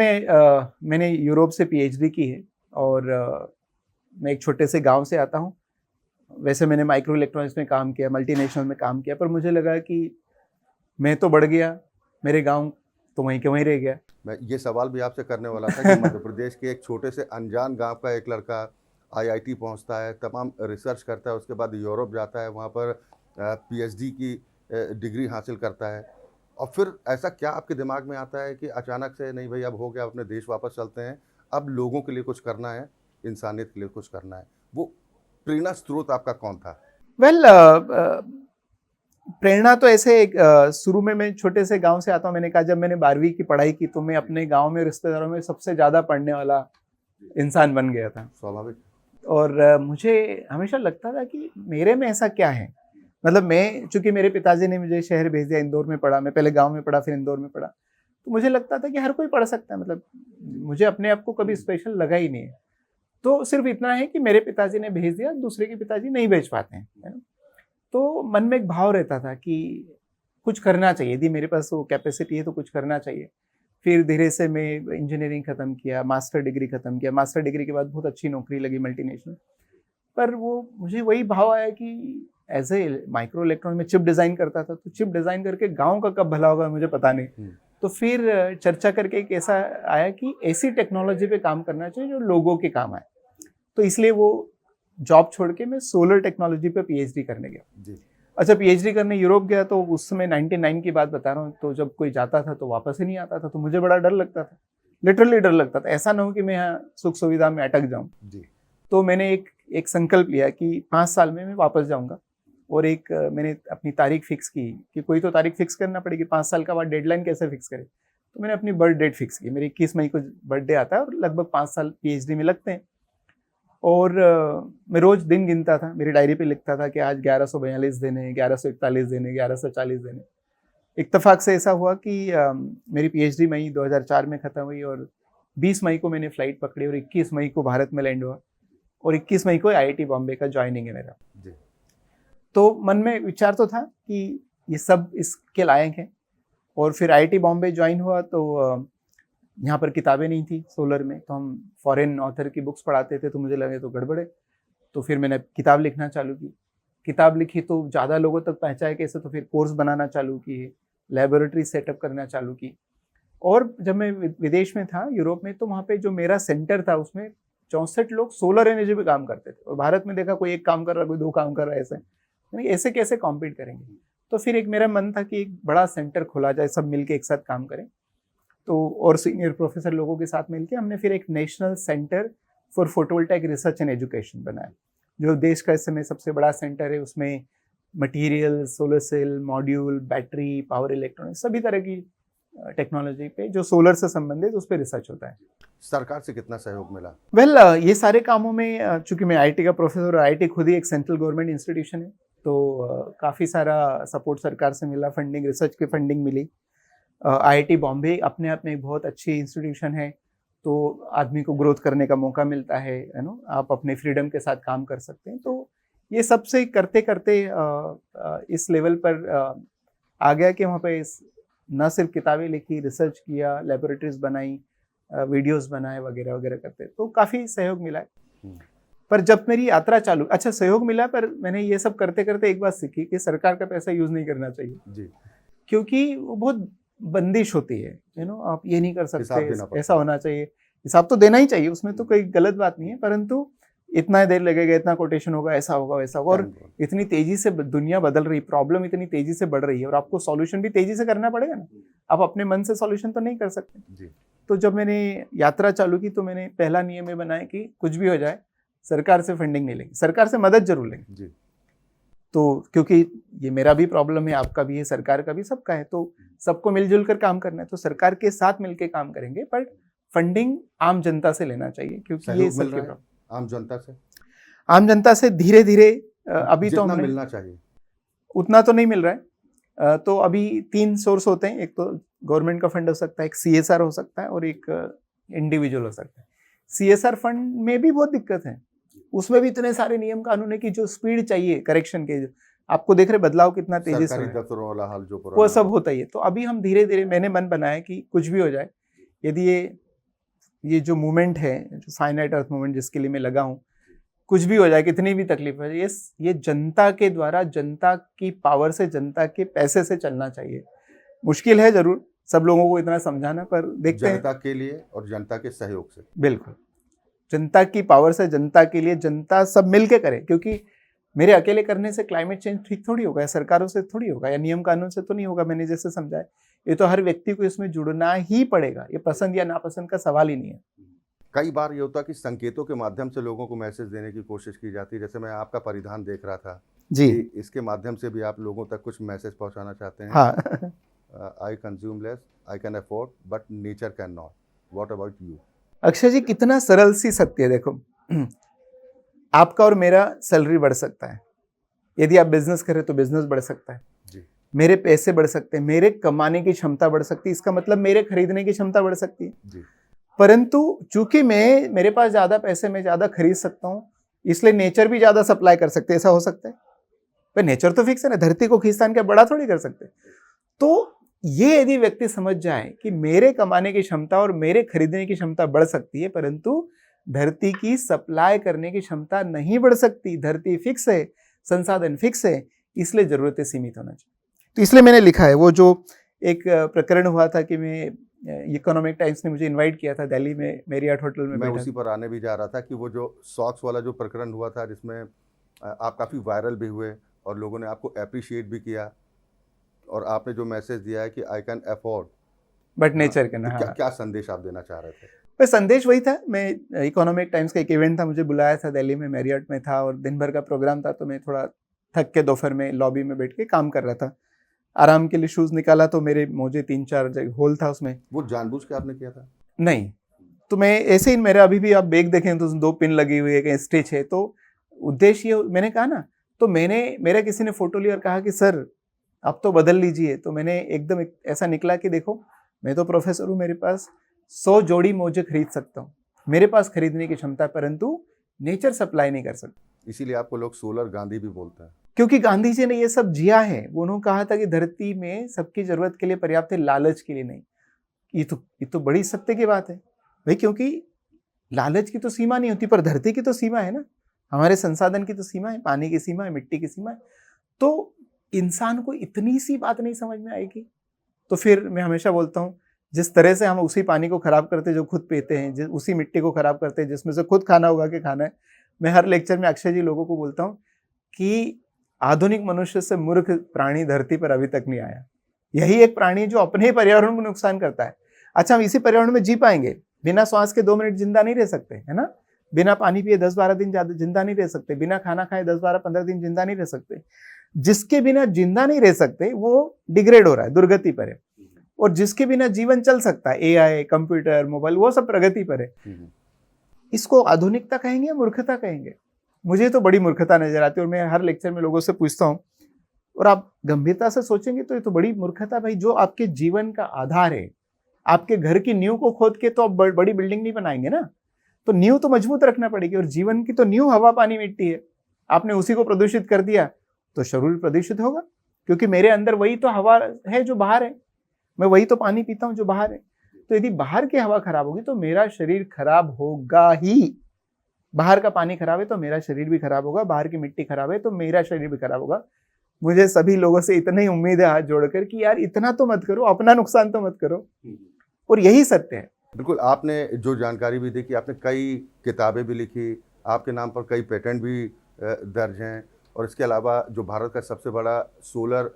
मैंने यूरोप से PhD की है और मैं एक छोटे से गांव से आता हूँ। वैसे मैंने माइक्रो इलेक्ट्रॉनिक्स में काम किया, मल्टीनेशनल में काम किया, पर मुझे लगा कि मैं तो बढ़ गया, मेरे गांव तो वहीं के वहीं रह गया। मैं ये सवाल भी आपसे करने वाला था कि मध्य प्रदेश के एक छोटे से अनजान गांव का एक लड़का IIT पहुंचता है, तमाम रिसर्च करता है, उसके बाद यूरोप जाता है, वहां पर PhD की डिग्री हासिल करता है, और फिर ऐसा क्या आपके दिमाग में आता है कि अचानक से नहीं भाई अब हो गया, अपने देश वापस चलते हैं, अब लोगों के लिए कुछ करना है, इंसानियत के लिए कुछ करना है। वो प्रेरणा स्रोत आपका कौन था? वेल, प्रेरणा तो ऐसे शुरू में मैं छोटे से गांव से आता हूँ। मैंने कहा जब मैंने 12वीं की पढ़ाई की तो मैं अपने गांव में रिश्तेदारों में सबसे ज़्यादा पढ़ने वाला इंसान बन गया था। स्वाभाविक। और मुझे हमेशा लगता था कि मेरे में ऐसा क्या है। मतलब चूंकि मेरे पिताजी ने मुझे शहर भेज दिया, इंदौर में पढ़ा, मैं पहले गाँव में पढ़ा फिर इंदौर में पढ़ा, तो मुझे लगता था कि हर कोई पढ़ सकता है। मतलब मुझे अपने आप को कभी स्पेशल लगा ही नहीं है। तो सिर्फ इतना है कि मेरे पिताजी ने भेज दिया, दूसरे के पिताजी नहीं भेज पाते हैं, है ना? तो मन में एक भाव रहता था कि कुछ करना चाहिए, यदि मेरे पास वो कैपेसिटी है तो कुछ करना चाहिए। फिर धीरे से मैं इंजीनियरिंग ख़त्म किया, मास्टर डिग्री ख़त्म किया। मास्टर डिग्री के बाद बहुत अच्छी नौकरी लगी मल्टीनेशनल, पर वो मुझे वही भाव आया कि एज ए माइक्रो इलेक्ट्रॉनिक में चिप डिज़ाइन करता था, तो चिप डिज़ाइन करके गाँव का कब भला होगा मुझे पता नहीं। तो फिर चर्चा करके एक ऐसा आया कि ऐसी टेक्नोलॉजी पे काम करना चाहिए जो लोगों के काम आए। तो इसलिए वो जॉब छोड़ के मैं सोलर टेक्नोलॉजी पे PhD करने गया जी। PhD करने यूरोप गया, तो उस समय 99 की बात बता रहा हूँ, तो जब कोई जाता था तो वापस ही नहीं आता था, तो मुझे बड़ा डर लगता था, लिटरली डर लगता था। ऐसा ना हो कि मैं यहाँ सुख सुविधा में अटक जाऊँ। तो मैंने एक संकल्प लिया कि 5 साल में मैं वापस जाऊँगा, और मैंने अपनी तारीख फिक्स की कि कोई तो तारीख फिक्स करना पड़ेगी, 5 साल का बाद डेडलाइन कैसे फिक्स करें। तो मैंने अपनी बर्थ डेट फिक्स की, मेरी 21 मई को बर्थडे आता है और लगभग 5 साल PhD में लगते हैं। और मैं रोज दिन गिनता था, मेरी डायरी पे लिखता था कि आज 1142 दिन है, 1141 दिन है, 1140 दिन है। इत्तेफाक से ऐसा हुआ कि मेरी पीएचडी मई 2004 में ख़त्म हुई और 20 मई को मैंने फ़्लाइट पकड़ी और 21 मई को भारत में लैंड हुआ और 21 मई को आईआईटी बॉम्बे का ज्वाइनिंग है मेरा। जी। तो मन में विचार तो था कि ये सब इसके लायक हैं। और फिर आईआईटी बॉम्बे ज्वाइन हुआ तो यहाँ पर किताबें नहीं थी सोलर में, तो हम फॉरेन ऑथर की बुक्स पढ़ाते थे, तो मुझे लगे तो गड़बड़ है। तो फिर मैंने किताब लिखना चालू की। किताब लिखी तो ज़्यादा लोगों तक पहुँचाए कैसे, तो फिर कोर्स बनाना चालू किए, लैबोरेटरी सेटअप करना चालू की। और जब मैं विदेश में था, यूरोप में, तो वहाँ पे जो मेरा सेंटर था उसमें 64 लोग सोलर एनर्जी पे काम करते थे और भारत में देखा कोई एक काम कर रहा है, कोई दो काम कर रहा है, ऐसे यानी ऐसे कैसे कॉम्पीट करेंगे। तो फिर एक मेरा मन था कि एक बड़ा सेंटर खोला जाए, सब मिलके एक साथ काम करें। तो और सीनियर प्रोफेसर लोगों के साथ मिलके हमने फिर एक national centre for photovoltaic research and education बनाया, जो देश का इस समय सबसे बड़ा सेंटर है। उसमें material, solar cell, module, battery, power electronic, सभी तरह की टेक्नोलॉजी पे जो सोलर से संबंधित उस पर रिसर्च होता है। सरकार से कितना सहयोग मिला? वेल, ये सारे कामों में चूंकि मैं आईआईटी का प्रोफेसर और आईआईटी खुद ही एक सेंट्रल गवर्नमेंट इंस्टीट्यूशन है, तो काफ़ी सारा सपोर्ट सरकार से मिला, फंडिंग, रिसर्च की फंडिंग मिली। आईआईटी बॉम्बे अपने आप में एक बहुत अच्छी इंस्टीट्यूशन है, तो आदमी को ग्रोथ करने का मौका मिलता है, यू नो, आप अपने फ्रीडम के साथ काम कर सकते हैं। तो ये सब से करते करते इस लेवल पर आ गया कि वहाँ पे न सिर्फ किताबें लिखी, रिसर्च किया, लेबोरेटरीज बनाई, वीडियोस बनाए, वगैरह वगैरह करते, तो काफ़ी सहयोग मिला है। पर जब मेरी यात्रा चालू, अच्छा सहयोग मिला, पर मैंने ये सब करते करते एक बात सीखी कि सरकार का पैसा यूज़ नहीं करना चाहिए जी। क्योंकि वो बहुत बंदिश होती है, यू नो, आप ये नहीं कर हिसाब सकते, देना पड़ता ऐसा है। होना चाहिए। हिसाब तो देना ही चाहिए, उसमें तो कोई गलत बात नहीं है, परंतु इतना देर लगेगा, इतना कोटेशन होगा, ऐसा होगा, वैसा होगा, और इतनी तेजी से दुनिया बदल रही, प्रॉब्लम इतनी तेजी से बढ़ रही है और आपको सॉल्यूशन भी तेजी से करना पड़ेगा ना, आप अपने मन से सॉल्यूशन तो नहीं कर सकते। जी। तो जब मैंने यात्रा चालू की तो मैंने पहला नियम ये बनाया कि कुछ भी हो जाए सरकार से फंडिंग नहीं लेंगे, सरकार से मदद जरूर लेंगे। जी। तो क्योंकि ये मेरा भी प्रॉब्लम है, आपका भी है, सरकार का भी, सबका है, तो सबको मिलजुल कर काम करना है। तो सरकार के साथ मिलकर काम करेंगे, पर फंडिंग आम जनता से लेना चाहिए, क्योंकि ये सहयोग मिल सबके रहा है प्रॉब्लम। आम जनता से? आम जनता से धीरे धीरे अभी तो जितना हमने मिलना चाहिए उतना तो नहीं मिल रहा है। तो अभी 3 सोर्स होते हैं, एक तो गवर्नमेंट का फंड हो सकता है, एक सीएसआर हो सकता है और एक इंडिविजुअल हो सकता है। सीएसआर फंड में भी बहुत दिक्कत है, उसमें भी इतने सारे नियम कानून है कि जो स्पीड चाहिए करेक्शन के, आपको देख रहे बदलाव कितना तेजी से सरकारी हो रहा है, दफ्तरों वाला हाल जो वो पुराना सब होता ही है। तो अभी हम धीरे धीरे, मैंने मन बनाया कि कुछ भी हो जाए, यदि ये जो मूवमेंट है, जो फाइनाइट अर्थ मूवमेंट जिसके लिए मैं लगा हूँ, कुछ भी हो जाए, कितनी भी तकलीफ हो जाए, ये जनता के द्वारा, जनता की पावर से, जनता के पैसे से चलना चाहिए। मुश्किल है जरूर सब लोगों को इतना समझाना, पर देखते हैं। जनता के लिए और जनता के सहयोग से। बिल्कुल, जनता की पावर से, जनता के लिए, जनता सब मिल के करे, क्योंकि मेरे अकेले करने से क्लाइमेट चेंज ठीक थोड़ी होगा, या सरकारों से थोड़ी होगा, या नियम कानून से तो नहीं होगा। मैंने जैसे समझाया, ये तो हर व्यक्ति को इसमें जुड़ना ही पड़ेगा, ये पसंद या नापसंद का सवाल ही नहीं है। कई बार ये होता है कि संकेतों के माध्यम से लोगों को मैसेज देने की कोशिश की जाती है। जैसे मैं आपका परिधान देख रहा था जी, कि इसके माध्यम से भी आप लोगों तक कुछ मैसेज पहुंचाना चाहते हैं। हाँ। I consume less, I can afford, but nature can not. What about you? Akshay ji, कितना सरल सी सत्य है। देखो, आपका और मेरा सैलरी बढ़ सकता है, यदि आप बिजनेस करें तो बिजनेस बढ़ सकता है जी। मेरे पैसे बढ़ सकते हैं, मेरे कमाने की क्षमता बढ़ सकती है, इसका मतलब मेरे खरीदने की क्षमता बढ़ सकती है जी। परंतु चूंकि मेरे पास ज्यादा पैसे, मैं ज्यादा खरीद सकता हूँ, इसलिए नेचर भी ज्यादा सप्लाई कर सकते हैं, ऐसा हो सकता है? पर नेचर तो फिक्स है ना, धरती को खींचतान क्या बड़ा थोड़ी कर सकते। तो ये यदि व्यक्ति समझ जाए कि मेरे कमाने की क्षमता और मेरे खरीदने की क्षमता बढ़ सकती है, परंतु धरती की सप्लाई करने की क्षमता नहीं बढ़ सकती। धरती फिक्स है, संसाधन फिक्स है, इसलिए जरूरतें सीमित होना चाहिए। तो इसलिए मैंने लिखा है। वो जो एक प्रकरण हुआ था कि मैं, इकोनॉमिक टाइम्स ने मुझे इनवाइट किया था दिल्ली में मेरियट होटल में, मैं उसी पर आने भी जा रहा था कि वो जो सॉक्स वाला जो प्रकरण हुआ था, जिसमें आप काफ़ी वायरल भी हुए और लोगों ने आपको अप्रिशिएट भी किया, और आपने जो मैसेज दिया है कि आई कैन अफोर्ड बट नेचर के तो ना। क्या संदेश आप देना चाह रहे थे? पर संदेश वही था। मैं, इकोनॉमिक टाइम्स का एक इवेंट था, मुझे बुलाया था, दिल्ली में मेरियट में था और दिन भर का प्रोग्राम था, तो मैं थोड़ा थक के दोपहर में लॉबी में बैठ के काम कर रहा था। आराम के लिए शूज़ निकाला तो मेरे मोजे 3-4 जगह होल था उसमें। वो जानबूझ के आपने किया था? नहीं, तो मैं ऐसे ही, मेरा अभी भी आप बैग देखें तो उसमें 2 पिन लगी हुई है, कहीं स्टिच है। तो उद्देश्य ये, मैंने कहा ना, तो मेरा किसी ने फोटो लिया और कहा कि सर आप तो बदल लीजिए। तो मैंने एकदम ऐसा निकला कि देखो, मैं तो प्रोफेसर हूँ, मेरे पास 100 जोड़ी मोजे खरीद सकता हूँ, मेरे पास खरीदने की क्षमता है, परंतु नेचर सप्लाई नहीं कर सकता। इसीलिए आपको लोग सोलर गांधी भी बोलते हैं। क्योंकि गांधी जी ने ये सब जिया है। उन्होंने कहा था कि धरती में सबकी जरूरत के लिए पर्याप्त है, लालच के लिए नहीं। ये तो बड़ी सत्य की बात है भाई, क्योंकि लालच की तो सीमा नहीं होती, पर धरती की तो सीमा है ना, हमारे संसाधन की तो सीमा है, पानी की सीमा है, मिट्टी की सीमा है। तो इंसान को इतनी सी बात नहीं समझ में आएगी। तो फिर मैं हमेशा बोलता हूँ, जिस तरह से हम उसी पानी को खराब करते हैं जो खुद पीते हैं, उसी मिट्टी को खराब करते हैं जिसमें से खुद खाना उगा के खाना है। मैं हर लेक्चर में अक्षय जी लोगों को बोलता हूँ कि आधुनिक मनुष्य से मूर्ख प्राणी धरती पर अभी तक नहीं आया। यही एक प्राणी जो अपने ही पर्यावरण को नुकसान करता है। अच्छा, हम इसी पर्यावरण में जी पाएंगे? बिना श्वास के 2 मिनट जिंदा नहीं रह सकते, है ना? बिना पानी पिए 10-12 दिन जिंदा नहीं रह सकते, बिना खाना खाए 10-12-15 दिन जिंदा नहीं रह सकते। जिसके बिना जिंदा नहीं रह सकते वो डिग्रेड हो रहा है, दुर्गति पर है। और जिसके बिना जीवन चल सकता है, एआई, कंप्यूटर, मोबाइल, वो सब प्रगति पर है। इसको आधुनिकता कहेंगे या मूर्खता कहेंगे? मुझे तो बड़ी मूर्खता नजर आती है। और मैं हर लेक्चर में लोगों से पूछता हूँ, और आप गंभीरता से सोचेंगे तो ये तो बड़ी मूर्खता भाई। जो आपके जीवन का आधार है, आपके घर की नींव को खोद के तो आप बड़ी बिल्डिंग नहीं बनाएंगे ना। तो नींव तो मजबूत रखना पड़ेगी, और जीवन की तो नींव हवा, पानी, मिट्टी है। आपने उसी को प्रदूषित कर दिया तो शरीर प्रदूषित होगा, क्योंकि मेरे अंदर वही तो हवा है जो बाहर है, मैं वही तो पानी पीता हूँ जो बाहर है। तो यदि बाहर की हवा खराब होगी तो मेरा शरीर खराब होगा ही। बाहर का पानी खराब है तो मेरा शरीर भी खराब होगा, बाहर की मिट्टी खराब है तो मेरा शरीर भी खराब होगा। मुझे सभी लोगों से इतना ही उम्मीद है हाथ जोड़कर कि यार इतना तो मत करो, अपना नुकसान तो मत करो। और यही सत्य है। बिल्कुल, आपने जो जानकारी भी दी कि आपने कई किताबें भी लिखी, आपके नाम पर कई पेटेंट भी दर्ज हैं, और इसके अलावा जो भारत का सबसे बड़ा सोलर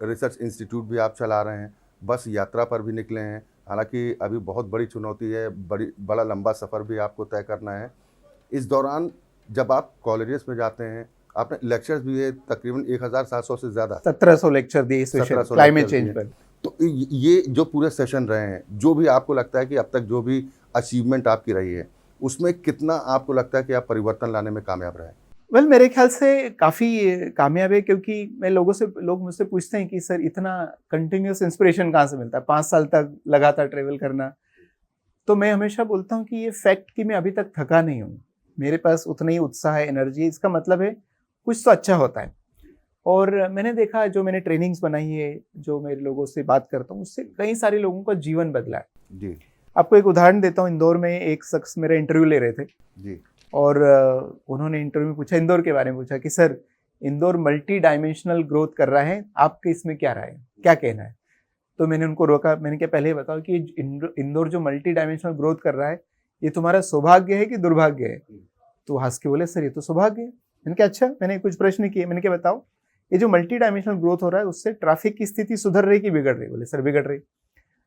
रिसर्च इंस्टीट्यूट भी आप चला रहे हैं, बस यात्रा पर भी निकले हैं। हालांकि अभी बहुत बड़ी चुनौती है, बड़ा लंबा सफ़र भी आपको तय करना है। इस दौरान जब आप कॉलेजेस में जाते हैं, आपने लेक्चर्स भी है तकरीबन 1700 से ज़्यादा, 1700 लेक्चर दिए इस विषय क्लाइमेट चेंज पर। तो ये जो पूरे सेशन रहे हैं, जो भी आपको लगता है कि अब तक जो भी अचीवमेंट आपकी रही है, उसमें कितना आपको लगता है कि आप परिवर्तन लाने में कामयाब रहे? वेल, मेरे ख्याल से काफ़ी कामयाब है, क्योंकि मैं लोग मुझसे पूछते हैं कि सर इतना कंटिन्यूस इंस्पिरेशन कहाँ से मिलता है, 5 साल तक लगातार ट्रेवल करना। तो मैं हमेशा बोलता हूँ कि ये फैक्ट कि मैं अभी तक थका नहीं हूँ, मेरे पास उतना ही उत्साह है, एनर्जी। इसका मतलब है कुछ तो अच्छा होता है। और मैंने देखा, जो मैंने ट्रेनिंग्स बनाई है, जो मेरे लोगों से बात करता हूँ, उससे कई सारे लोगों का जीवन बदला है जी। आपको एक उदाहरण देता हूँ। इंदौर में एक शख्स मेरा इंटरव्यू ले रहे थे जी। और उन्होंने इंटरव्यू में पूछा, इंदौर के बारे में पूछा कि sir Indore multi dimensional growth कर रहा है, आपके इसमें क्या राय है, क्या कहना है? तो मैंने उनको रोका, मैंने क्या पहले बताओ कि इंदौर जो मल्टी डायमेंशनल ग्रोथ कर रहा है, ये तुम्हारा सौभाग्य है कि दुर्भाग्य है? तो हंस के बोले, सर ये तो सौभाग्य है। मैंने कहा अच्छा। मैंने कुछ प्रश्न किए, मैंने क्या बताओ, ये जो मल्टी डायमेंशनल ग्रोथ हो रहा है उससे ट्रैफिक की स्थिति सुधर रही कि बिगड़ रही? बोले सर बिगड़ रही।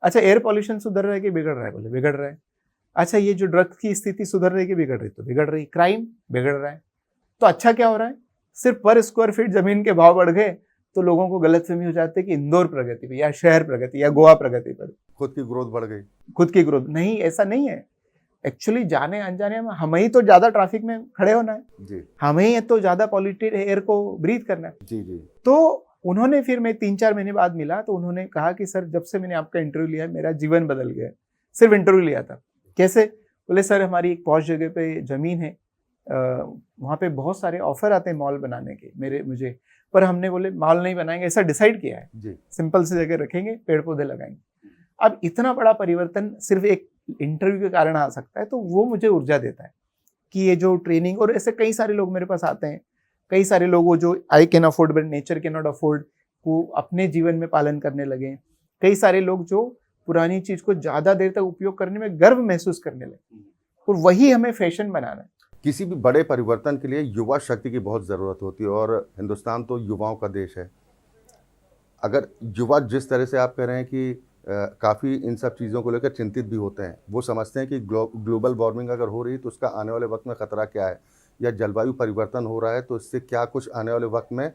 अच्छा, एयर पॉल्यूशन सुधर रहा है कि बिगड़ रहा है? बोले बिगड़ रहा है। अच्छा, ये जो ड्रग्स की स्थिति सुधर रही है कि बिगड़ रही? तो बिगड़ रही। क्राइम बिगड़ रहा है। तो अच्छा क्या हो रहा है? सिर्फ पर स्क्वायर फीट जमीन के भाव बढ़ गए तो लोगों को गलतफहमी हो जाती है कि इंदौर प्रगति पे या शहर प्रगति या गोवा प्रगति पर खुद की ग्रोथ बढ़ गई। खुद की ग्रोथ नहीं, ऐसा नहीं है। एक्चुअली जाने अनजाने में हमें ही तो ज्यादा ट्रैफिक में खड़े होना है जी। हमें ही तो ज्यादा पॉल्यूटेड एयर को ब्रीथ करना है जी जी। तो उन्होंने फिर मैं 3-4 महीने बाद मिला तो उन्होंने कहा कि सर जब से मैंने आपका इंटरव्यू लिया मेरा जीवन बदल गया। सिर्फ इंटरव्यू लिया था। कैसे? बोले सर हमारी एक पॉश जगह पे जमीन है, वहाँ पे बहुत सारे ऑफर आते हैं मॉल बनाने के मुझे, पर हमने बोले मॉल नहीं बनाएंगे, ऐसा डिसाइड किया है जी। सिंपल सी जगह रखेंगे, पेड़ पौधे लगाएंगे। अब इतना बड़ा परिवर्तन सिर्फ एक इंटरव्यू के कारण आ सकता है, तो वो मुझे ऊर्जा देता है कि ये जो ट्रेनिंग, और ऐसे कई सारे लोग मेरे पास आते हैं, कई सारे लोग वो जो आई can afford but nature can not afford को अपने जीवन में पालन करने लगे। कई सारे लोग जो पुरानी चीज को ज्यादा देर तक उपयोग करने में गर्व महसूस करने लगे, और वही हमें फैशन बनाना है। किसी भी बड़े परिवर्तन के लिए युवा शक्ति की बहुत ज़रूरत होती है, और हिंदुस्तान तो युवाओं का देश है। अगर युवा जिस तरह से आप कह रहे हैं कि काफ़ी इन सब चीज़ों को लेकर चिंतित भी होते हैं, वो समझते हैं कि ग्लोबल वार्मिंग अगर हो रही है तो उसका आने वाले वक्त में ख़तरा क्या है, या जलवायु परिवर्तन हो रहा है तो इससे क्या कुछ आने वाले वक्त में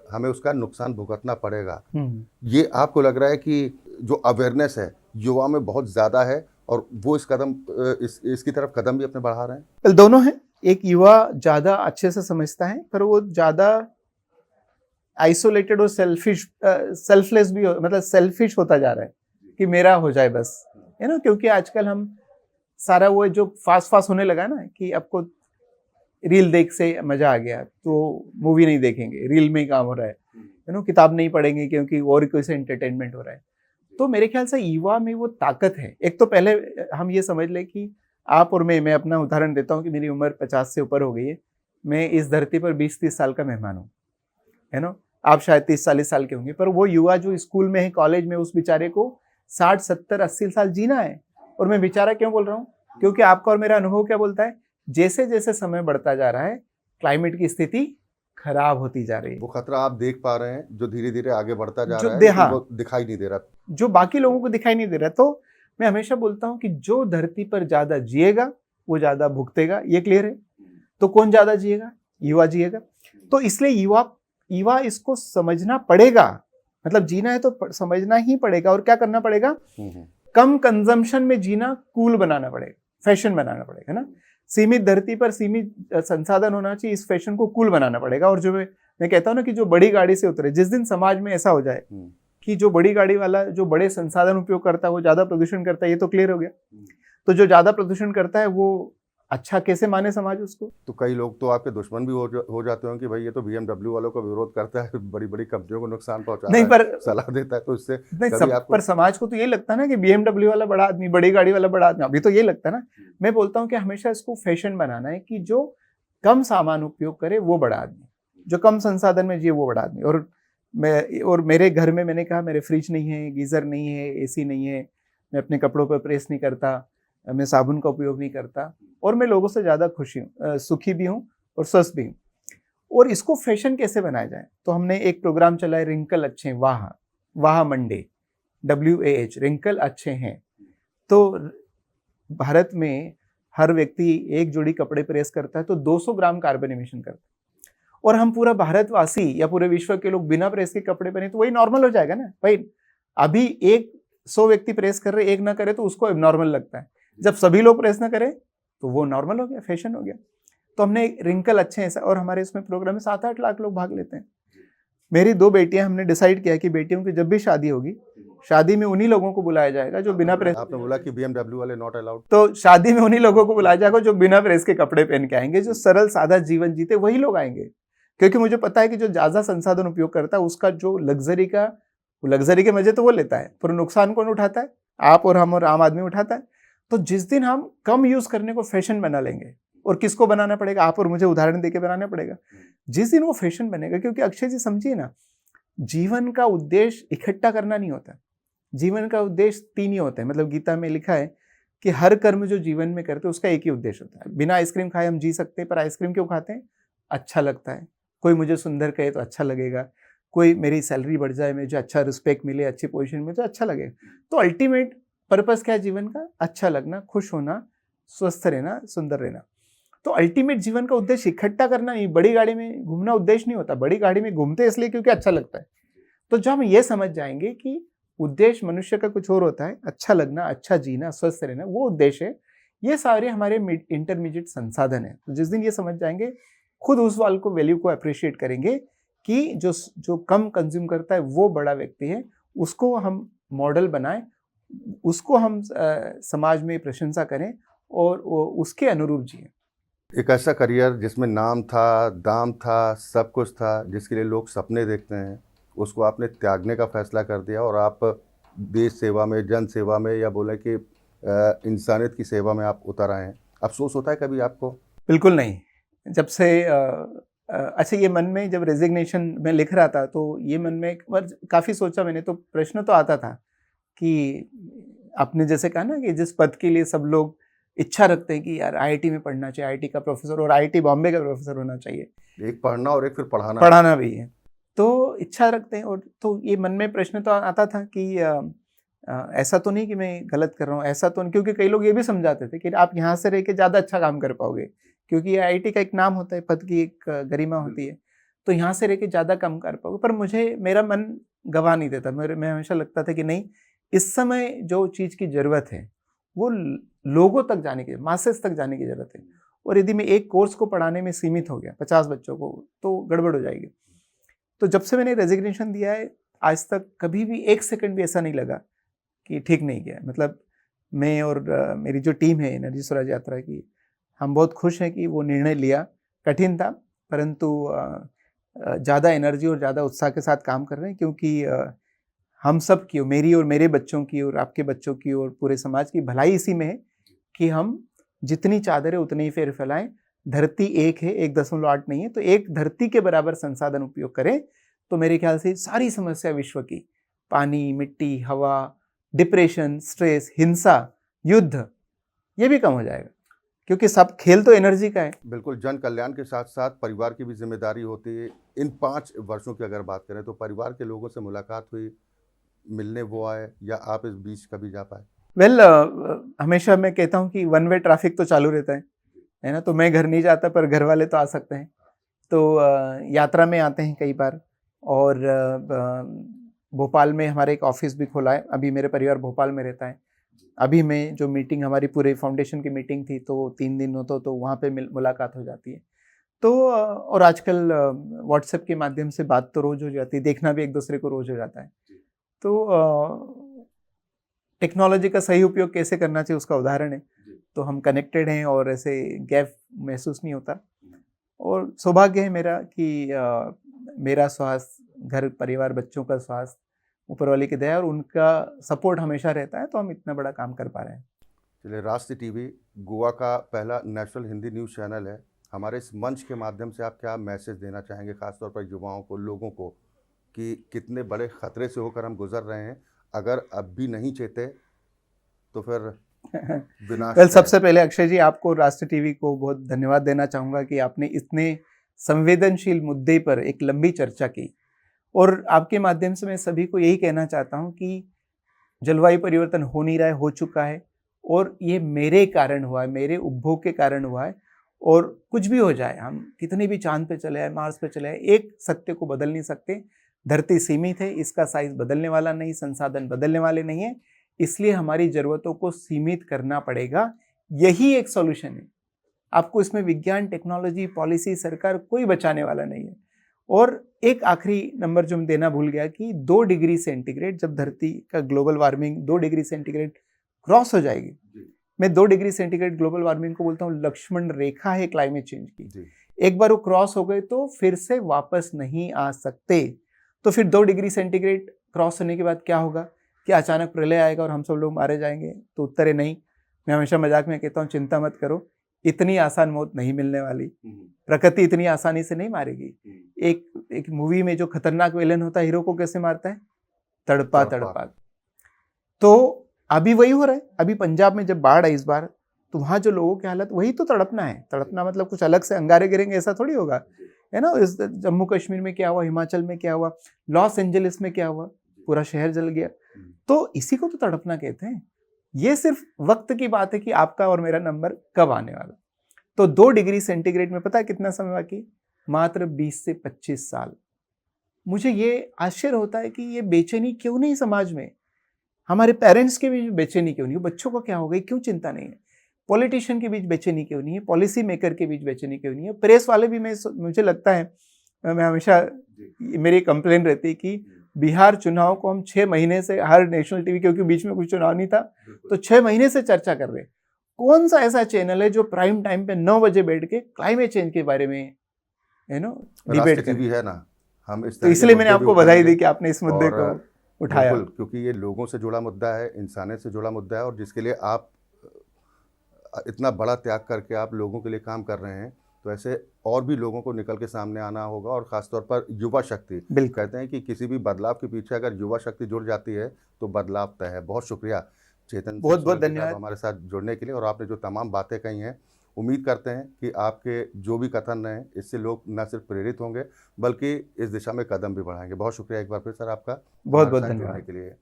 हमें उसका नुकसान भुगतना पड़ेगा। ये आपको लग रहा है कि जो अवेयरनेस है युवा में बहुत ज़्यादा है, और वो इस कदम इसकी तरफ कदम भी अपने बढ़ा रहे हैं? well, दोनों हैं। एक युवा ज़्यादा अच्छे से समझता है, पर वो ज़्यादा आइसोलेटेड और सेल्फलेस भी मतलब सेल्फिश होता जा रहा है कि मेरा हो जाए बस, है ना। क्योंकि आजकल हम सारा वो जो फास्ट होने लगा ना, कि आपको रील देख से मजा आ गया तो मूवी नहीं देखेंगे, रील में ही काम हो रहा है, किताब नहीं पढ़ेंगे क्योंकि और कोई से एंटरटेनमेंट हो रहा है। तो मेरे ख्याल से युवा में वो ताकत है। एक तो पहले हम ये समझ ले कि आप और मैं अपना उदाहरण देता हूँ कि मेरी उम्र 50 से ऊपर हो गई है। मैं इस धरती पर 20-30 साल का मेहमान हूँ, है ना। आप शायद 30-40 साल के होंगे, पर वो युवा जो स्कूल में है, कॉलेज में, उस बेचारे को 60-70-80 साल जीना है। और मैं बेचारा क्यों बोल रहा हूँ? क्योंकि आपका और मेरा अनुभव क्या बोलता है, जैसे जैसे समय बढ़ता जा रहा है क्लाइमेट की स्थिति खराब होती जा रही है। वो खतरा आप देख पा रहे हैं जो धीरे धीरे आगे बढ़ता जा जो रहा है, लेकिन हाँ, वो दिखाई नहीं दे रहा, जो बाकी लोगों को दिखाई नहीं दे रहा। तो मैं हमेशा बोलता हूँ कि जो धरती पर ज्यादा जिएगा वो ज्यादा भुगतेगा, ये क्लियर है। तो कौन ज्यादा जिएगा? युवा जिएगा। तो इसलिए युवा इसको समझना पड़ेगा। मतलब जीना है तो समझना ही पड़ेगा। और क्या करना पड़ेगा? कम कंजम्पशन में जीना कूल बनाना पड़ेगा, फैशन बनाना पड़ेगा, है ना। सीमित धरती पर सीमित संसाधन होना चाहिए, इस फैशन को कूल बनाना पड़ेगा। और जो मैं कहता हूँ ना कि जो बड़ी गाड़ी से उतरे, जिस दिन समाज में ऐसा हो जाए कि जो बड़ी गाड़ी वाला जो बड़े संसाधन उपयोग करता है वो ज्यादा प्रदूषण करता है, ये तो क्लियर हो गया। तो जो ज्यादा प्रदूषण करता है वो अच्छा कैसे माने समाज उसको? तो कई लोग तो आपके दुश्मन भी हो जाते हैं कि भाई ये तो BMW वालों का विरोध करता है, बड़ी बड़ी कंपनियों को नुकसान पहुंचा रहा है, पर सलाह देता है। तो इससे पर समाज को तो ये लगता है ना कि BMW वाला बड़ा आदमी, बड़ी गाड़ी वाला बड़ा आदमी, अभी तो ये लगता है ना। मैं बोलता हूँ कि हमेशा इसको फैशन बनाना है कि जो कम सामान उपयोग करे वो बड़ा आदमी, जो कम संसाधन में जिए वो बड़ा आदमी। और मेरे घर में मैंने कहा, मेरे फ्रिज नहीं है, गीजर नहीं है, AC नहीं है, मैं अपने कपड़ों पर प्रेस नहीं करता, मैं साबुन का उपयोग नहीं करता, और मैं लोगों से ज़्यादा खुशी हूँ, सुखी भी हूँ और स्वस्थ भी हूँ। और इसको फैशन कैसे बनाया जाए? तो हमने एक प्रोग्राम चला है, रिंकल अच्छे वाह मंडे, WAH, रिंकल अच्छे हैं। तो भारत में हर व्यक्ति एक जोड़ी कपड़े प्रेस करता है तो 200 ग्राम कार्बन एमिशन करता है। और हम पूरा भारतवासी या पूरे विश्व के लोग बिना प्रेस के कपड़े पहने तो वही नॉर्मल हो जाएगा ना भाई। अभी 100 व्यक्ति प्रेस कर रहे, एक ना करे तो उसको एबनॉर्मल लगता है। जब सभी लोग प्रेस ना करें तो वो नॉर्मल हो गया, फैशन हो गया। तो हमने रिंकल अच्छे हैं, और हमारे इसमें प्रोग्राम में 7-8 लाख लोग भाग लेते हैं। मेरी 2 बेटियां, हमने डिसाइड किया कि बेटियों की जब भी शादी होगी, शादी में उन्हीं लोगों को बुलाया जाएगा जो बिना प्रेस। आपने बोला कि BMW वाले नॉट अलाउड, तो शादी में उन्हीं लोगों को बुलाया जाएगा जो बिना प्रेस के कपड़े पहन के आएंगे, जो सरल सादा जीवन जीते वही लोग आएंगे। क्योंकि मुझे पता है कि जो ज्यादा संसाधन उपयोग करता है उसका जो लग्जरी के मजे तो वो लेता है, पर नुकसान कौन उठाता है? आप और हम और आम आदमी उठाता है। तो जिस दिन हम कम यूज करने को फैशन बना लेंगे, और किसको बनाना पड़ेगा? आप और मुझे उदाहरण देके बनाना पड़ेगा। जिस दिन वो फैशन बनेगा, क्योंकि अक्षय जी समझिए ना, जीवन का उद्देश्य इकट्ठा करना नहीं होता, जीवन का उद्देश्य 3 ही होता है। मतलब गीता में लिखा है कि हर कर्म जो जीवन में करते हैं उसका एक ही उद्देश्य होता है। बिना आइसक्रीम खाए हम जी सकते हैं, पर आइसक्रीम क्यों खाते हैं? अच्छा लगता है। कोई मुझे सुंदर कहे तो अच्छा लगेगा, कोई मेरी सैलरी बढ़ जाए, मुझे अच्छा रिस्पेक्ट मिले, अच्छी पोजीशन में, तो अच्छा लगेगा। तो अल्टीमेट पर्पस क्या है जीवन का? अच्छा लगना, खुश होना, स्वस्थ रहना, सुंदर रहना। तो अल्टीमेट जीवन का उद्देश्य इकट्ठा करना नहीं, बड़ी गाड़ी में घूमना उद्देश्य नहीं होता। बड़ी गाड़ी में घूमते इसलिए क्योंकि अच्छा लगता है। तो जब हम ये समझ जाएंगे कि उद्देश्य मनुष्य का कुछ और होता है, अच्छा लगना, अच्छा जीना, स्वस्थ रहना, वो उद्देश्य है। ये सारे हमारे इंटरमीडिएट संसाधन है। तो जिस दिन ये समझ जाएंगे, खुद उस वाल को, वैल्यू को अप्रिशिएट करेंगे कि जो कम कंज्यूम करता है वो बड़ा व्यक्ति है, उसको हम मॉडल बनाएं, उसको हम समाज में प्रशंसा करें और उसके अनुरूप जिए। एक ऐसा करियर जिसमें नाम था, दाम था, सब कुछ था, जिसके लिए लोग सपने देखते हैं, उसको आपने त्यागने का फैसला कर दिया और आप देश सेवा में, जन सेवा में, या बोले कि इंसानियत की सेवा में आप उतर आए हैं। अफसोस होता है कभी आपको? बिल्कुल नहीं। जब से अच्छा, ये मन में जब रेजिग्नेशन में लिख रहा था तो ये मन में काफ़ी सोचा मैंने। तो प्रश्न तो आता था कि आपने जैसे कहा ना कि जिस पद के लिए सब लोग इच्छा रखते हैं कि यार IIT में पढ़ना चाहिए, IIT का प्रोफेसर, और IIT बॉम्बे का प्रोफेसर होना चाहिए, एक पढ़ना और एक फिर पढ़ाना भी है, तो इच्छा रखते हैं। और तो ये मन में प्रश्न तो आता था कि ऐसा तो नहीं कि मैं गलत कर रहा हूँ, ऐसा तो नहीं, क्योंकि कई लोग ये भी समझाते थे कि आप यहाँ से रह के ज़्यादा अच्छा काम कर पाओगे, क्योंकि ये IIT का एक नाम होता है, पद की एक गरिमा होती है, तो यहाँ से रह के ज़्यादा काम कर पाओगे। पर मेरा मन गवा नहीं देता। मैं हमेशा लगता था कि नहीं, इस समय जो चीज़ की ज़रूरत है वो लोगों तक जाने की, मासेस तक जाने की जरूरत है। और यदि मैं एक कोर्स को पढ़ाने में सीमित हो गया 50 बच्चों को, तो गड़बड़ हो जाएगी। तो जब से मैंने रेजिग्नेशन दिया है, आज तक कभी भी एक सेकंड भी ऐसा नहीं लगा कि ठीक नहीं किया। मतलब मैं और मेरी जो टीम है एनर्जी स्वराज यात्रा की, हम बहुत खुश हैं कि वो निर्णय लिया। कठिन था, परंतु ज़्यादा एनर्जी और ज़्यादा उत्साह के साथ काम कर रहे हैं, क्योंकि हम सब की, मेरी और मेरे बच्चों की और आपके बच्चों की और पूरे समाज की भलाई इसी में है कि हम जितनी चादरें उतनी ही फेर फैलाएं। धरती एक है, 1.8 नहीं है, तो एक धरती के बराबर संसाधन उपयोग करें, तो मेरे ख्याल से सारी समस्या विश्व की, पानी, मिट्टी, हवा, डिप्रेशन, स्ट्रेस, हिंसा, युद्ध, ये भी कम हो जाएगा, क्योंकि सब खेल तो एनर्जी का है। बिल्कुल, जन कल्याण के साथ साथ परिवार की भी जिम्मेदारी होती है। इन 5 वर्षों की अगर बात करें तो परिवार के लोगों से मुलाकात हुई, मिलने वो आए, या आप इस बीच कभी जा पाए? वेल, हमेशा मैं कहता हूँ कि वन वे ट्रैफिक तो चालू रहता है ना। तो मैं घर नहीं जाता, पर घर वाले तो आ सकते हैं। तो यात्रा में आते हैं कई बार। और भोपाल में हमारे एक ऑफिस भी खोला है, अभी मेरे परिवार भोपाल में रहता है। अभी मैं जो मीटिंग, हमारी पूरे फाउंडेशन की मीटिंग थी, तो 3 दिन हो तो वहाँ पे मुलाकात हो जाती है। तो और आजकल व्हाट्सएप के माध्यम से बात तो रोज़ हो जाती है, देखना भी एक दूसरे को रोज़ हो जाता है। तो टेक्नोलॉजी का सही उपयोग कैसे करना चाहिए उसका उदाहरण है। तो हम कनेक्टेड हैं और ऐसे गैप महसूस नहीं होता। और सौभाग्य है मेरा कि मेरा स्वास्थ्य, घर परिवार, बच्चों का स्वास्थ्य ऊपर वाले की दया और उनका सपोर्ट हमेशा रहता है, तो हम इतना बड़ा काम कर पा रहे हैं। चलिए, राष्ट्रीय टीवी गोवा का पहला नेशनल हिंदी न्यूज़ चैनल है। हमारे इस मंच के माध्यम से आप क्या मैसेज देना चाहेंगे, खासतौर पर युवाओं को, लोगों को, कि कितने बड़े खतरे से होकर हम गुजर रहे हैं? अगर अब भी नहीं चेते तो फिर विनाश वेल, है। सबसे पहले अक्षय जी, आपको राष्ट्रीय टीवी को बहुत धन्यवाद देना चाहूँगा कि आपने इतने संवेदनशील मुद्दे पर एक लंबी चर्चा की। और आपके माध्यम से मैं सभी को यही कहना चाहता हूँ कि जलवायु परिवर्तन हो नहीं रहा है, हो चुका है, और ये मेरे कारण हुआ है, मेरे उपभोग के कारण हुआ है। और कुछ भी हो जाए, हम कितने भी चांद पे चले आए, मार्स पे चले आए, एक सत्य को बदल नहीं सकते। धरती सीमित है, इसका साइज बदलने वाला नहीं, संसाधन बदलने वाले नहीं है, इसलिए हमारी ज़रूरतों को सीमित करना पड़ेगा। यही एक सॉल्यूशन है। आपको इसमें विज्ञान, टेक्नोलॉजी, पॉलिसी, सरकार कोई बचाने वाला नहीं है। और एक आखिरी नंबर जो मैं देना भूल गया कि 2 डिग्री सेंटीग्रेड, जब धरती का global warming 2 degree centigrade cross हो जाएगी, मैं 2 डिग्री सेंटीग्रेड ग्लोबल वार्मिंग को बोलता हूँ लक्ष्मण रेखा है क्लाइमेट चेंज की। एक बार वो क्रॉस हो गए तो फिर से वापस नहीं आ सकते। तो फिर 2 डिग्री सेंटीग्रेड क्रॉस होने के बाद क्या होगा? क्या अचानक प्रलय आएगा और हम सब लोग मारे जाएंगे? तो उत्तर है नहीं। मैं हमेशा मजाक में कहता हूँ, चिंता मत करो, इतनी आसान मौत नहीं मिलने वाली। प्रकृति इतनी आसानी से नहीं मारेगी। एक मूवी में जो खतरनाक विलन होता है, हीरो को कैसे मारता है? तड़पा तड़पा। तो अभी वही हो रहा है। अभी पंजाब में जब बाढ़ आई इस बार, तो वहाँ जो लोगों की हालत, वही तो तड़पना है। तड़पना मतलब कुछ अलग से अंगारे गिरेंगे ऐसा थोड़ी होगा, है ना। इस जम्मू कश्मीर में क्या हुआ, हिमाचल में क्या हुआ, लॉस एंजलिस में क्या हुआ, पूरा शहर जल गया। तो इसी को तो तड़पना कहते हैं। ये सिर्फ वक्त की बात है कि आपका और मेरा नंबर कब आने वाला। तो 2 डिग्री सेंटीग्रेड में पता है कितना समय बाकी? मात्र 20 से 25 साल। मुझे ये आश्चर्य होता है कि ये बेचैनी क्यों नहीं समाज में, हमारे पेरेंट्स के बीच बेचैनी क्यों नहीं? बच्चों को क्या हो गई, क्यों चिंता नहीं है? पॉलिटिशियन के बीच बेचैनी क्यों नहीं है? पॉलिसी मेकर के बीच बेचैनी क्यों नहीं है? प्रेस वाले भी, मुझे लगता है, मैं हमेशा, मेरी कंप्लेन रहती है कि बिहार चुनाव को हम 6 महीने से, हर नेशनल टीवी, क्योंकि बीच में कुछ चुनाव नहीं था, तो 6 महीने से चर्चा कर रहे हैं। कौन सा ऐसा चैनल है जो प्राइम टाइम पे 9 बजे बैठ के क्लाइमेट चेंज के बारे में डिबेट करे? है ना, हम इस तो इसलिए मैंने आपको बधाई दी कि आपने इस मुद्दे को उठाया। बिल्कुल, क्योंकि ये लोगों से जुड़ा मुद्दा है, इंसानियत से जुड़ा मुद्दा है, और जिसके लिए आप इतना बड़ा त्याग करके आप लोगों के लिए काम कर रहे हैं, तो ऐसे और भी लोगों को निकल के सामने आना होगा। और ख़ासतौर पर युवा शक्ति, कहते हैं कि किसी भी बदलाव के पीछे अगर युवा शक्ति जुड़ जाती है तो बदलाव तय है। बहुत शुक्रिया चेतन, बहुत बहुत धन्यवाद हमारे साथ जुड़ने के लिए। और आपने जो तमाम बातें कही हैं, उम्मीद करते हैं कि आपके जो भी कथन हैं, इससे लोग न सिर्फ प्रेरित होंगे बल्कि इस दिशा में कदम भी बढ़ाएंगे। बहुत शुक्रिया एक बार फिर सर आपका, बहुत बहुत धन्यवाद के लिए।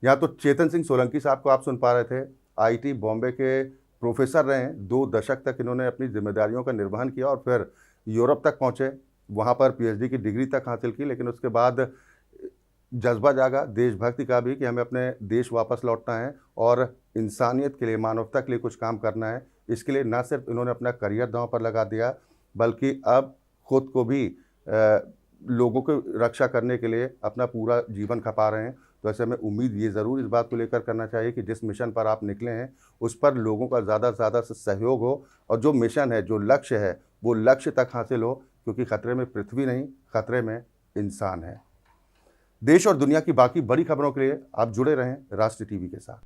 यहाँ तो चेतन सिंह सोलंकी साहब को आप सुन पा रहे थे। IIT बॉम्बे के प्रोफेसर रहे हैं, 2 दशक तक इन्होंने अपनी जिम्मेदारियों का निर्वहन किया और फिर यूरोप तक पहुँचे, वहाँ पर PhD की डिग्री तक हासिल की। लेकिन उसके बाद जज्बा जागा देशभक्ति का भी कि हमें अपने देश वापस लौटना है और इंसानियत के लिए, मानवता के लिए कुछ काम करना है। इसके लिए न सिर्फ इन्होंने अपना करियर दांव पर लगा दिया, बल्कि अब खुद को भी लोगों को रक्षा करने के लिए अपना पूरा जीवन खपा रहे हैं। तो ऐसे में उम्मीद ये ज़रूर इस बात को लेकर करना चाहिए कि जिस मिशन पर आप निकले हैं उस पर लोगों का ज़्यादा से ज़्यादा सहयोग हो, और जो मिशन है, जो लक्ष्य है, वो लक्ष्य तक हासिल हो, क्योंकि खतरे में पृथ्वी नहीं, खतरे में इंसान है। देश और दुनिया की बाकी बड़ी खबरों के लिए आप जुड़े रहें राष्ट्र टीवी के साथ।